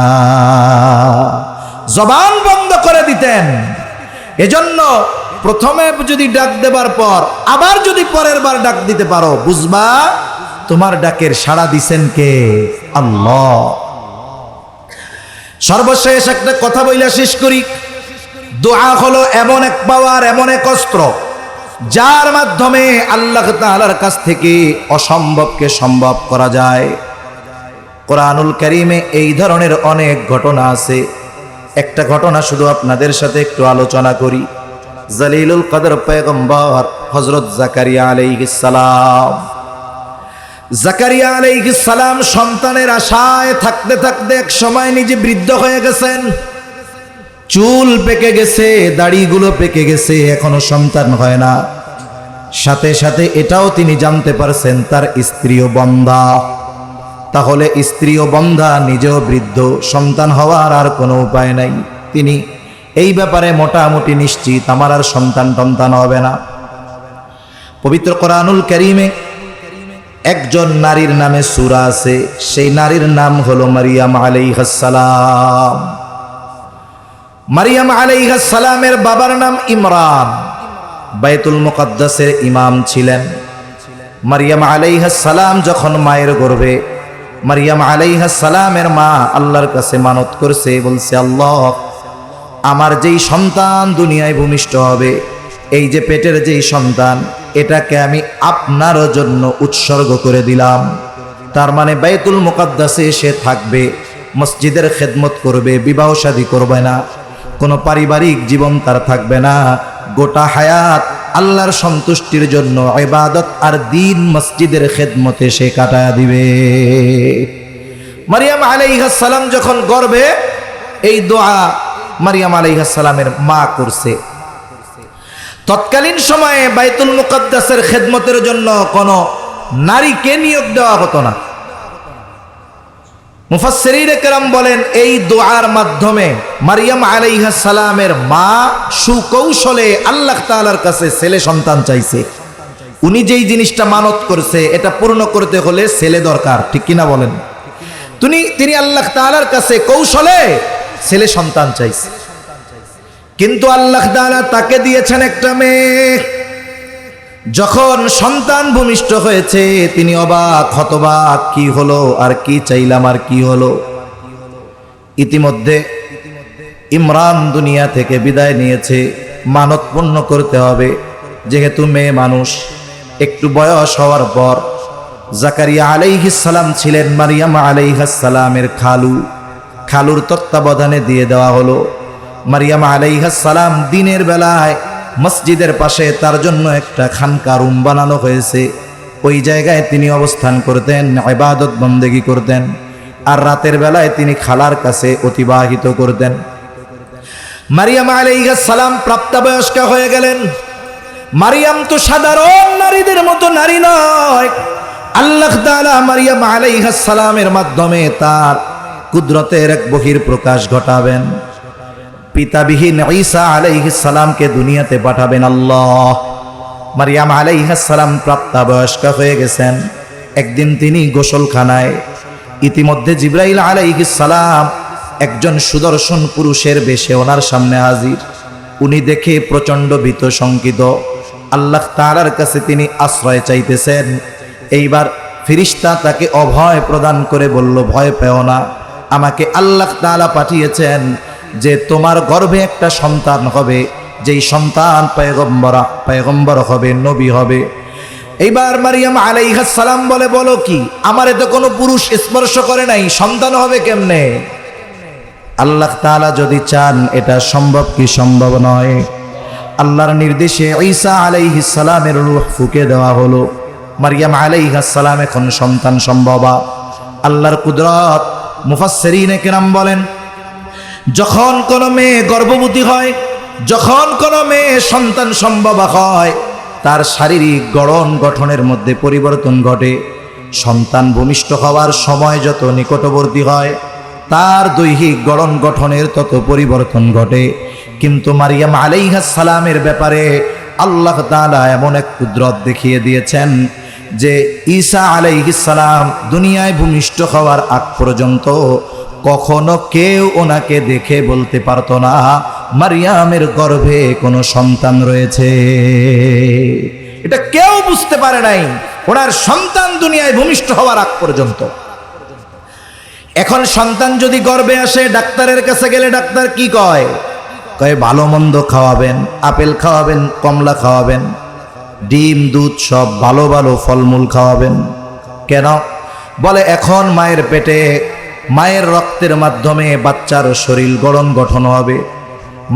জবান বন্ধ করে দিতেন। এজন্য প্রথমে যদি ডাক দেবার পর আবার যদি পরের বার ডাক দিতে পারো, বুঝবা তোমার ডাকের সাড়া দিছেন কে? আল্লাহ। সর্বশেষ একটা কথা বইলা শেষ করি। দোয়া হলো এমন এক পাওয়ার, এমন এক অস্ত্র, যার মাধ্যমে আল্লাহ তাআলার কাছ থেকে অসম্ভবকে সম্ভব করা যায়। কোরআনুল কারীমে এই ধরনের অনেক ঘটনা আছে। একটা ঘটনা শুধু আপনাদের সাথে একটু আলোচনা করি। জলিলুল কদর পয়গম্বর হযরত জাকারিয়া আলাইহিস সালাম, জাকারিয়া আলাইহিস সালাম সন্তানের আশায় থাকতে থাকতে এক সময় নিজে বৃদ্ধ হয়ে গেছেন। চুল পেকে গেছে, দাড়িগুলো পেকে গেছে, এখনো সন্তান হয় না। সাথে সাথে এটাও তিনি জানতে পারছেন তার স্ত্রীও বন্ধা। তাহলে স্ত্রীও বন্ধা, নিজেও বৃদ্ধ, সন্তান হওয়ার আর কোনো উপায় নাই। তিনি এই ব্যাপারে মোটামুটি নিশ্চিত আমার আর সন্তান হবে না। পবিত্র কোরআনুল কারীমে একজন নারীর নামে সূরা আছে, সেই নারীর নাম হলো মারিয়াম আলাইহিস সালাম। মারিয়াম আলাইহিস সালামের বাবার নাম ইমরান, বাইতুল মুকাদ্দাসের ইমাম ছিলেন। মারিয়াম আলাইহিস সালাম যখন মায়ের গর্ভে, মারিয়াম আলাইহিস সালামের মা আল্লাহর কাছে মানত করছে, বলছে, আল্লাহ, আমার যেই সন্তান দুনিয়ায় ভূমিষ্ঠ হবে, এই যে পেটের যেই সন্তান, এটাকে আমি আপনার জন্য উৎসর্গ করে দিলাম। তার মানে বাইতুল মুকাদ্দাসে সে থাকবে, মসজিদের খেদমত করবে, বিবাহ শাদী করবে না, কোনো পারিবারিক জীবন তার থাকবে না। গোটা হায়াত আল্লাহর সন্তুষ্টির জন্য ইবাদত আর দিন মসজিদের খেদমতে সে কাটায়া দিবে। মারিয়াম আলাইহিস সালাম যখন গর্ভে, এই দোয়া মারিয়াম আলাইহিস সালামের মা করছে। তৎকালীন সময়ে বাইতুল মুকাদ্দাসের খেদমতের জন্য কোনো নারীকে নিয়োগ দেওয়া হতো না। মুফাসসিরিনে কেরাম বলেন, এই দোয়ার মাধ্যমে মারিয়াম আলাইহিস সালামের মা সুকৌশলে আল্লাহ তাআলার কাছে ছেলে সন্তান চাইছে। উনি যেই জিনিসটা মানত করছে, এটা পূর্ণ করতে হলে ছেলে দরকার, ঠিক কিনা বলেন? তিনি আল্লাহ তাআলার কাছে কৌশলে ছেলে সন্তান চাইছে, কিন্তু আল্লাহ তাআলা তাকে দিয়েছেন একটা মেয়ে। যখন সন্তান ভূমিষ্ঠ হয়েছে, তিনি অবাক হতবাক, কি হলো, আর কি চাইলাম, আর কি হলো। ইতিমধ্যে ইমরান দুনিয়া থেকে বিদায় নিয়েছে, মানত পূর্ণ করতে হবে। যেহেতু মেয়ে মানুষ, একটু বয়স হওয়ার পর জাকারিয়া আলাইহিস সালাম ছিলেন মারিয়াম আলাইহিস সালামের খালুর তত্ত্বাবধানে দিয়ে দেওয়া হলো। মারিয়াম আলাইহিস সালাম দিনের বেলায় মসজিদের পাশে তার জন্য একটা খানকা রুম বানানো হয়েছে, ওই জায়গায় তিনি অবস্থান করতেন, ইবাদত বন্দেগী করতেন। আর রাতের বেলায় তিনি খালার কাছে অতিবাহিত করতেন। মারিয়াম আলাইহিস সালাম প্রাপ্তবয়স্কা হয়ে গেলেন। মারিয়াম তো সাধারণ নারীদের মতো নারী নয়। আল্লাহ তাআলা মারিয়াম আলাইহিস সালামের মাধ্যমে তার কুদরতের এক বহির প্রকাশ ঘটাবেন। পিতাবিহীন ঈসা আলাইহিস সালামকে দুনিয়াতে পাঠাবেন আল্লাহ। মারিয়াম আলাইহিস সালাম প্রাপ্তবয়স্কা হয়ে গেছেন। একদিন তিনি গোসলখানায়, ইতিমধ্যে জিবরাইল আলাইহিস সালাম একজন সুদর্শন পুরুষের বেশে ওনার সামনে হাজির। উনি দেখে প্রচণ্ড ভীত শঙ্কিত, আল্লাহ তাআলার কাছে তিনি আশ্রয় চাইতেছেন। এইবার ফেরেশতা তাকে অভয় প্রদান করে বলল, ভয় পেও না, আমাকে আল্লাহ তাআলা পাঠিয়েছেন যে তোমার গর্ভে একটা সন্তান হবে, যেই সন্তান পয়গম্বর হবে, নবী হবে। এইবার মারিয়াম আলাইহিস সালাম বলে, বলো কি, আমারে তো কোনো পুরুষ স্পর্শ করে নাই, সন্তান হবে কেমনে? আল্লাহ তাআলা যদি চান, এটা সম্ভব কি সম্ভব নয়? আল্লাহর নির্দেশে ঈসা আলাইহিস সালামের রূহ ফুঁকে দেওয়া হলো। মারিয়াম আলাইহিস সালাম এখন সন্তান সম্ভবা। আল্লাহর কুদরত। মুফাসসিরিনে কেরাম বলেন, যখন কোনো মেয়ে গর্ভবতী হয়, যখন কোনো মেয়ে সন্তান সম্ভবা হয়, তার শারীরিক গঠনের মধ্যে পরিবর্তন ঘটে। সন্তান ভূমিষ্ঠ হওয়ার সময় যত নিকটবর্তী হয়, তার দৈহিক গঠনের তত পরিবর্তন ঘটে। কিন্তু মারিয়াম আলাইহিস সালামের ব্যাপারে আল্লাহ তাআলা এমন এক কুদরত দেখিয়ে দিয়েছেন যে ঈসা আলাইহিস সালাম দুনিয়ায় ভূমিষ্ঠ হওয়ার আগ পর্যন্ত কখনো কেউ ওনাকে দেখে বলতে পারতো না মারিয়ামের গর্ভে কোনো সন্তান রয়েছে। এটা কেউ বুঝতে পারে নাই ওনার সন্তান দুনিয়ায় ভূমিষ্ঠ হওয়ার আগ পর্যন্ত। এখন সন্তান যদি গর্ভে আসে, ডাক্তারের কাছে গেলে ডাক্তার কি কয়? কয় ভালো মন্দ খাওয়াবেন, আপেল খাওয়াবেন, কমলা খাওয়াবেন, ডিম দুধ সব ভালো ভালো ফলমূল খাওয়াবেন। কেন? বলে এখন মায়ের পেটে মায়ের রক্তের মাধ্যমে বাচ্চার শরীর গঠন হবে।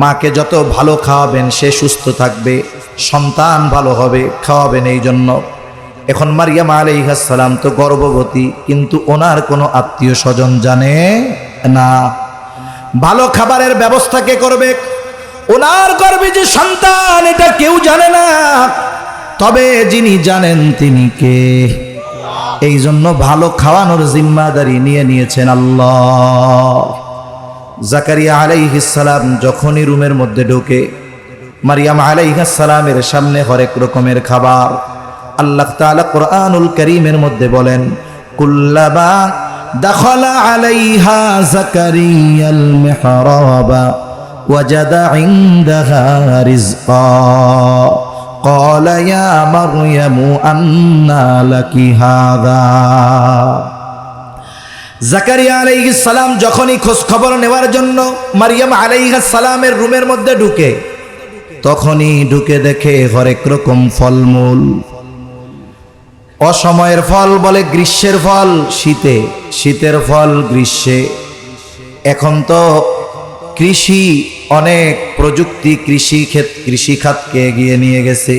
মাকে যত ভালো খাওয়াবেন সে সুস্থ থাকবে, সন্তান ভালো হবে, খাওয়াবেন এই জন্য। এখন মারিয়াম আলাইহিস সালাম তো গর্ভবতী, কিন্তু ওনার কোনো আত্মীয় স্বজন জানে না। ভালো খাবারের ব্যবস্থা কে করবে? ওনার গর্ভে যে সন্তান, এটা কেউ জানে না। তবে যিনি জানেন তিনি কে। এই জন্য ভালো খাওয়ানোর জিম্মাদারি নিয়ে নিয়েছেন আল্লাহ। জাকারিয়া আলাইহিস সালাম যখনই রুমের মধ্যে ঢোকে, মারিয়াম আলাইহিস সালামের সামনে হরেক রকমের খাবার। আল্লাহ তাআলা কোরআনুল কারীমের মধ্যে বলেন, কুল্লামা দাখালা আলাইহা জাকারিয়াল মিহরাবা ওয়াজাদা ইনদাহা রিজকা ক্বালা ইয়া মারইয়ামু আন্না লাকি হাযা। জাকারিয়া আলাইহিস সালাম যখনই খোঁজ খবর নেওয়ার জন্য মারিয়াম আলাইহিস সালামের রুমের মধ্যে ঢুকে, তখনই ঢুকে দেখে হরেক রকম ফলমূল। অসময়ের ফল বলে গ্রীষ্মের ফল শীতে, শীতের ফল গ্রীষ্মে। এখন তো কৃষি অনেক প্রযুক্তি কৃষি খাতকে এগিয়ে নিয়ে গেছে।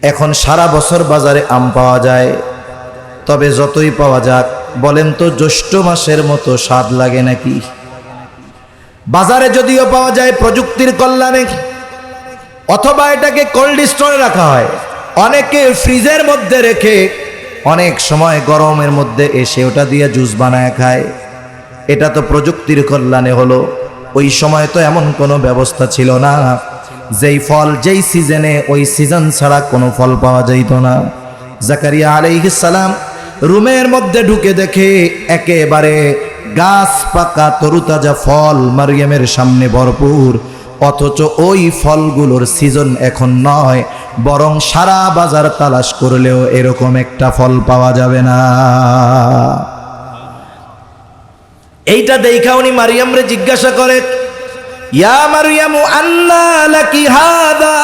এখন সারা বছর বাজারে আম পাওয়া যায়। তবে যতই পাওয়া যাক, বলেন তো জ্যৈষ্ঠ মাসের মতো স্বাদ লাগে নাকি? বাজারে যদিও পাওয়া যায় প্রযুক্তির কল্যাণে, অথবা এটাকে কোল্ড স্টোরে রাখা হয়, অনেকে ফ্রিজের মধ্যে রেখে অনেক সময় গরমের মধ্যে এসে ওটা দিয়ে জুস বানায় খায়। এটা তো প্রযুক্তির কল্যাণে হলো। ওই সময় তো এমন কোনো ব্যবস্থা ছিল না, যেই ফল যেই সিজনে ওই সিজন ছাড়া কোনো ফল পাওয়া যেত না। জাকারিয়া আলাইহিস সালাম রুমের মধ্যে ঢুকে দেখে একেবারে গাছ পাকা তরুতাজা ফল মারিয়ামের সামনে ভরপুর। অথচ ওই ফলগুলোর সিজন এখন নয়, বরং সারা বাজার তালাশ করলেও এরকম একটা ফল পাওয়া যাবে না। এইটা দেখা উনি মারিয়ামরে জিজ্ঞাসা করে, ইয়া মারিয়ামু আন্না লাকি হাদা,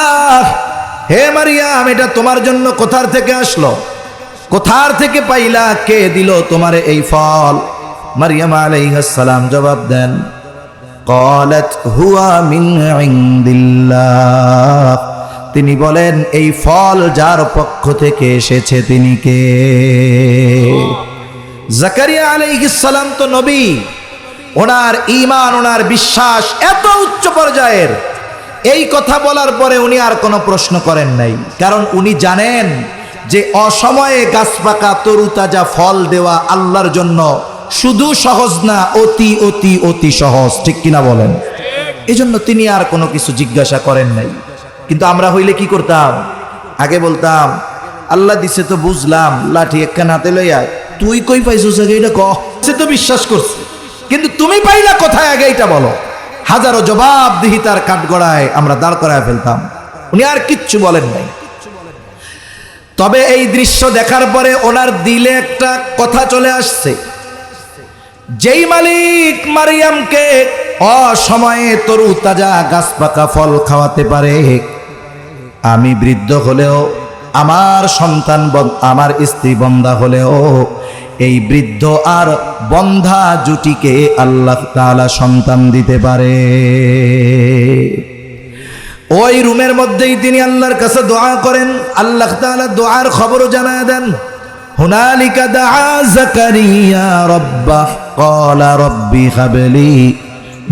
হে মারিয়াম এটা তোমার জন্য কোথার থেকে আসলো, কোথার থেকে পাইলা, কে দিল তোমারে এই ফল? মারিয়াম আলাইহিস সালাম জবাব দেন, ক্বালাত হুয়া মিন ইনদিল্লাহ, তিনি বলেন এই ফল যার পক্ষ থেকে এসেছে তিনি কে? জাকারিয়া আলাইহিস সালাম তো নবী, ওনার ঈমান ওনার বিশ্বাস এত উচ্চ পর্যায়ের। এই কথা বলার পরে উনি আর কোনো প্রশ্ন করেন নাই, কারণ উনি জানেন যে অসময়ে গাছ পাকা তরুতাজা ফল দেওয়া আল্লাহর জন্য শুধু সহজ না, অতি অতি অতি সহজ। ঠিক কিনা বলেন? এই জন্য তিনি আর কোনো কিছু জিজ্ঞাসা করেন নাই। কিন্তু আমরা হইলে কি করতাম? আগে বলতাম আল্লাহ দিছে তো বুঝলাম, লাঠি একখান হাতে লইয়া তুই কই পাইছিস আগে এটা কহ, সে তো বিশ্বাস করছে, কিন্তু তুমি পাইলা কোথায় আগে এটা বলো। হাজারো জবাবদিহিতার কাঠগড়ায় আমরা দাঁড় করায় ফেলতাম। উনি আর কিচ্ছু বলেন নাই। তবে এই দৃশ্য দেখার পরে ওনার দিলে একটা কথা চলে আসছে, যেই মালিক মারিয়ামকে অসময়ে তরু তাজা গাছ পাকা ফল খাওয়াতে পারে, আমি বৃদ্ধ হলেও, আমার সন্তান আমার স্ত্রী বন্ধা হলেও এই বৃদ্ধ আর বন্ধা জুটিকে আল্লাহ তাআলা সন্তান দিতে পারে। ওই রুমের মধ্যেই তিনি আল্লাহর কাছে দোয়া করেন। আল্লাহ তাআলা দোয়ার খবরও জানায় দেন, হুনালিকা দাআ জাকারিয়া রাব্বাহ ক্বালা রাব্বি হাবলি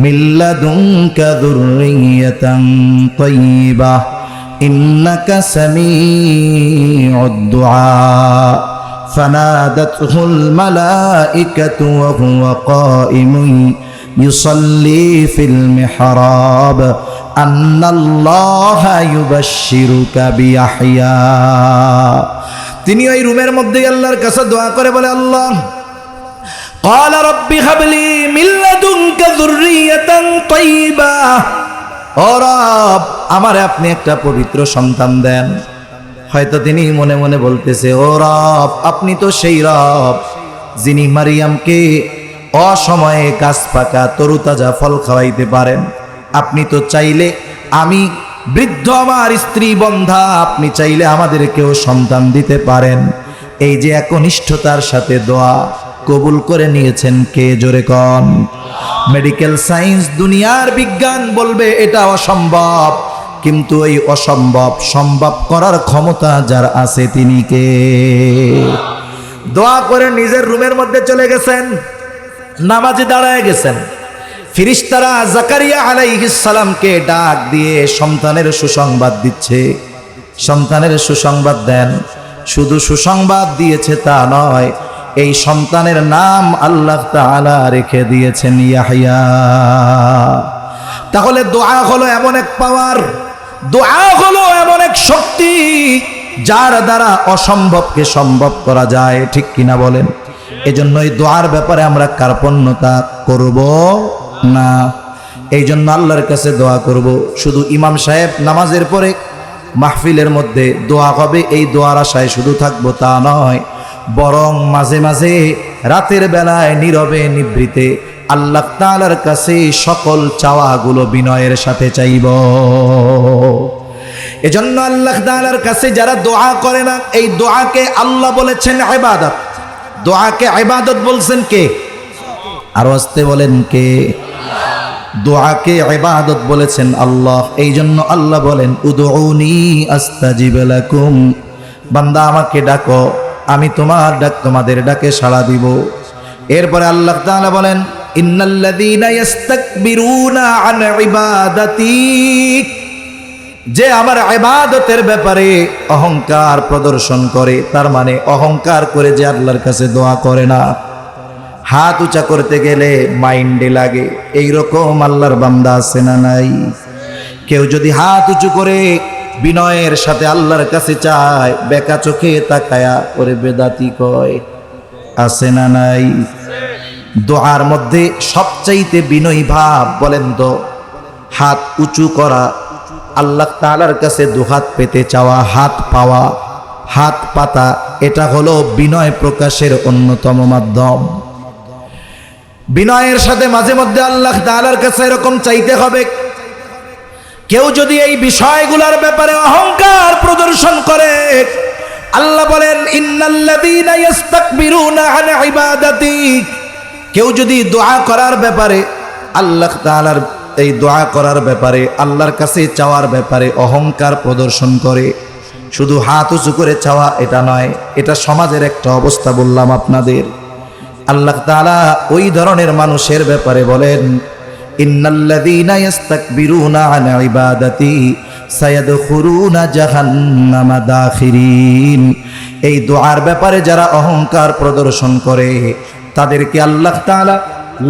মিন লাদুনকা যুররিয়াতান তাইয়্যিবাহ ইন্নাকা সামিউদ দুআ ফানাদাতহুল মালাইকাতু ওয়া হুয়া কাইমুন ইউসাল্লি ফিল মিহরাব আন্নাল্লাহা ইউবাশশিরুকা বিয়াহইয়া। তিনি ওই রুমের মধ্যেই আল্লাহর কাছে দোয়া করে বলে, আল্লাহ ক্বালা রাব্বি হাবলি মিন লাদুনকা যুররিয়াতান তাইয়্যিবাহ, ও রব আমারে আপনি একটা পবিত্র সন্তান দেন। হয়তো তিনি মনে মনে বলতেছে, ও রব আপনি তো সেই রব যিনি মারিয়ামকে অসময়ে গাছ পাকা তরুতাজা ফল খাওয়াইতে পারেন। আপনি তো চাইলে, আমি বৃদ্ধ আমার স্ত্রী বন্ধা, আপনি চাইলে আমাদেরকেও সন্তান দিতে পারেন। এই যে একনিষ্ঠতার সাথে দোয়া কবুল করে নিয়েছেন কে? জোরে কন। মেডিকেল সায়েন্স দুনিয়ার বিজ্ঞান বলবে এটা অসম্ভব, কিন্তু এই অসম্ভব সম্ভব করার ক্ষমতা যার আছে তিনি কে? দোয়া করে নিজের রুমের মধ্যে চলে গেছেন, নামাজে দাঁড়ায় গেছেন। ফেরেশতারা জাকারিয়া আলাইহিস সালামকে ডাক দিয়ে সন্তানের সুসংবাদ দিচ্ছে। সন্তানের সুসংবাদ দেন। শুধু সুসংবাদ দিয়েছে তা নয়, এই সন্তানের নাম আল্লাহ তাআলা রেখে দিয়েছেন ইয়াহইয়া। তাহলে দোয়া হলো এমন এক পাওয়ার, দোয়া হলো এমন এক শক্তি যার দ্বারা অসম্ভবকে সম্ভব করা যায়, ঠিক কিনা বলেন? এজন্য এই দোয়ার ব্যাপারে আমরা কার্পণ্যতা করব না। এই জন্য আল্লাহর কাছে দোয়া করব। শুধু ইমাম সাহেব নামাজের পরে মাহফিলের মধ্যে দোয়া হবে এই দোয়ার আশায় শুধু থাকবো তা নয়, বরং মাঝে মাঝে রাতের বেলায় নীরবে নিভৃতে আল্লাহ তাআলার কাছে সকল চাওয়াগুলো বিনয়ের সাথে চাইব। এজন্য আল্লাহ তাআলার কাছে যারা দোয়া করে না, এই দোয়াকে আল্লাহ বলেছেন ইবাদত। দোয়াকে ইবাদত বলছেন কে? আরো আস্তে বলেন কে? দোয়াকে ইবাদত বলেছেন আল্লাহ। এই জন্য আল্লাহ বলেন উদউনি আস্তাজিব লাকুম, বান্দা আমাকে ডাকো, আমি তোমাদের ডাকে সাড়া দিব। এরপরে আল্লাহ তাআলা বলেন ইন্নাল্লাযীনা ইস্তাকবিরুনা আন ইবাদাতি, যে আমার ইবাদতের ব্যাপারে অহংকার প্রদর্শন করে, তার মানে অহংকার করে যে আল্লাহর কাছে দোয়া করে না, হাত উঁচা করতে গেলে মাইন্ডে লাগে, এইরকম আল্লাহর বান্দা আছে না নাই? কেউ যদি হাত উঁচু করে বিনয়ের সাথে আল্লাহর কাছে চায়, বেকা চোখে তাকায়া ওরে বেদাতি কয়, আছে না নাই? দোয়ার মধ্যে সবচাইতে বিনয়ী ভাব বলেন তো হাত উঁচু করা, আল্লাহ তাআলার কাছে দুহাত পেতে চাওয়া, হাত পাওয়া, হাত পাতা, এটা হলো বিনয় প্রকাশের অন্যতম মাধ্যম। বিনয়ের সাথে মাঝে মধ্যে আল্লাহ তাআলার কাছে এরকম চাইতে হবে। কেউ যদি এই বিষয়গুলোর ব্যাপারে অহংকার প্রদর্শন করে, আল্লাহ বলেন ইন্নাল্লাযীনা ইস্তাকবিরুনা আন ইবাদাতি, কেউ যদি দোয়া করার ব্যাপারে আল্লাহ তাআলার এই দোয়া করার ব্যাপারে আল্লাহর কাছে চাওয়ার ব্যাপারে অহংকার প্রদর্শন করে, শুধু হাত উঁচু করে চাওয়া এটা নয়, এটা সমাজের একটা অবস্থা বললাম আপনাদের। আল্লাহ তাআলা ওই ধরনের মানুষের ব্যাপারে বলেন ইন্নাল্লাযীনা ইস্তাকবিরুনা আন ইবাদাতি সায়াদখুলুনা জাহান্নামা দাখিরিন, এই দোয়ার ব্যাপারে যারা অহংকার প্রদর্শন করে তাদেরকে আল্লাহ তাআলা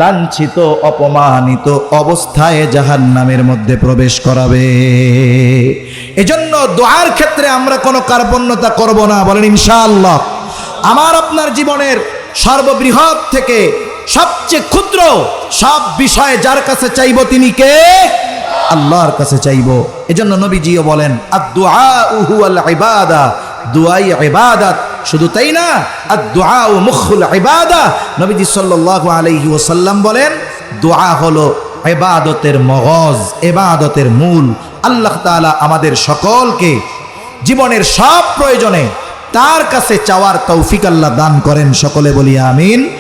লাঞ্ছিত অপমানিত অবস্থায় জাহান্নামের মধ্যে প্রবেশ করাবে। এজন্য দোয়ার ক্ষেত্রে আমরা কোনো কার্পণ্যতা করব না, বলেন ইনশাআল্লাহ। আমার আপনার জীবনের সর্ববৃহৎ থেকে সবচেয়ে ক্ষুদ্র সব বিষয়ে যার কাছে চাইব তিনি কে? আল্লাহর কাছে চাইব। এজন্য নবীজিও বলেন আদ-দুআউ হুয়াল ইবাদা, দুআই ইবাদত। শুধু তাই না, আদ-দুআউ মুখুল ইবাদা, নবীজি সাল্লাল্লাহু আলাইহি ওয়াসাল্লাম বলেন দোয়া হলো ইবাদতের মগজ, ইবাদতের মূল। আল্লাহ তাআলা আমাদের সকলকে জীবনের সব প্রয়োজনে তার কাছে চাওয়ার তৌফিক আল্লাহ দান করেন। সকলে বলি আমিন।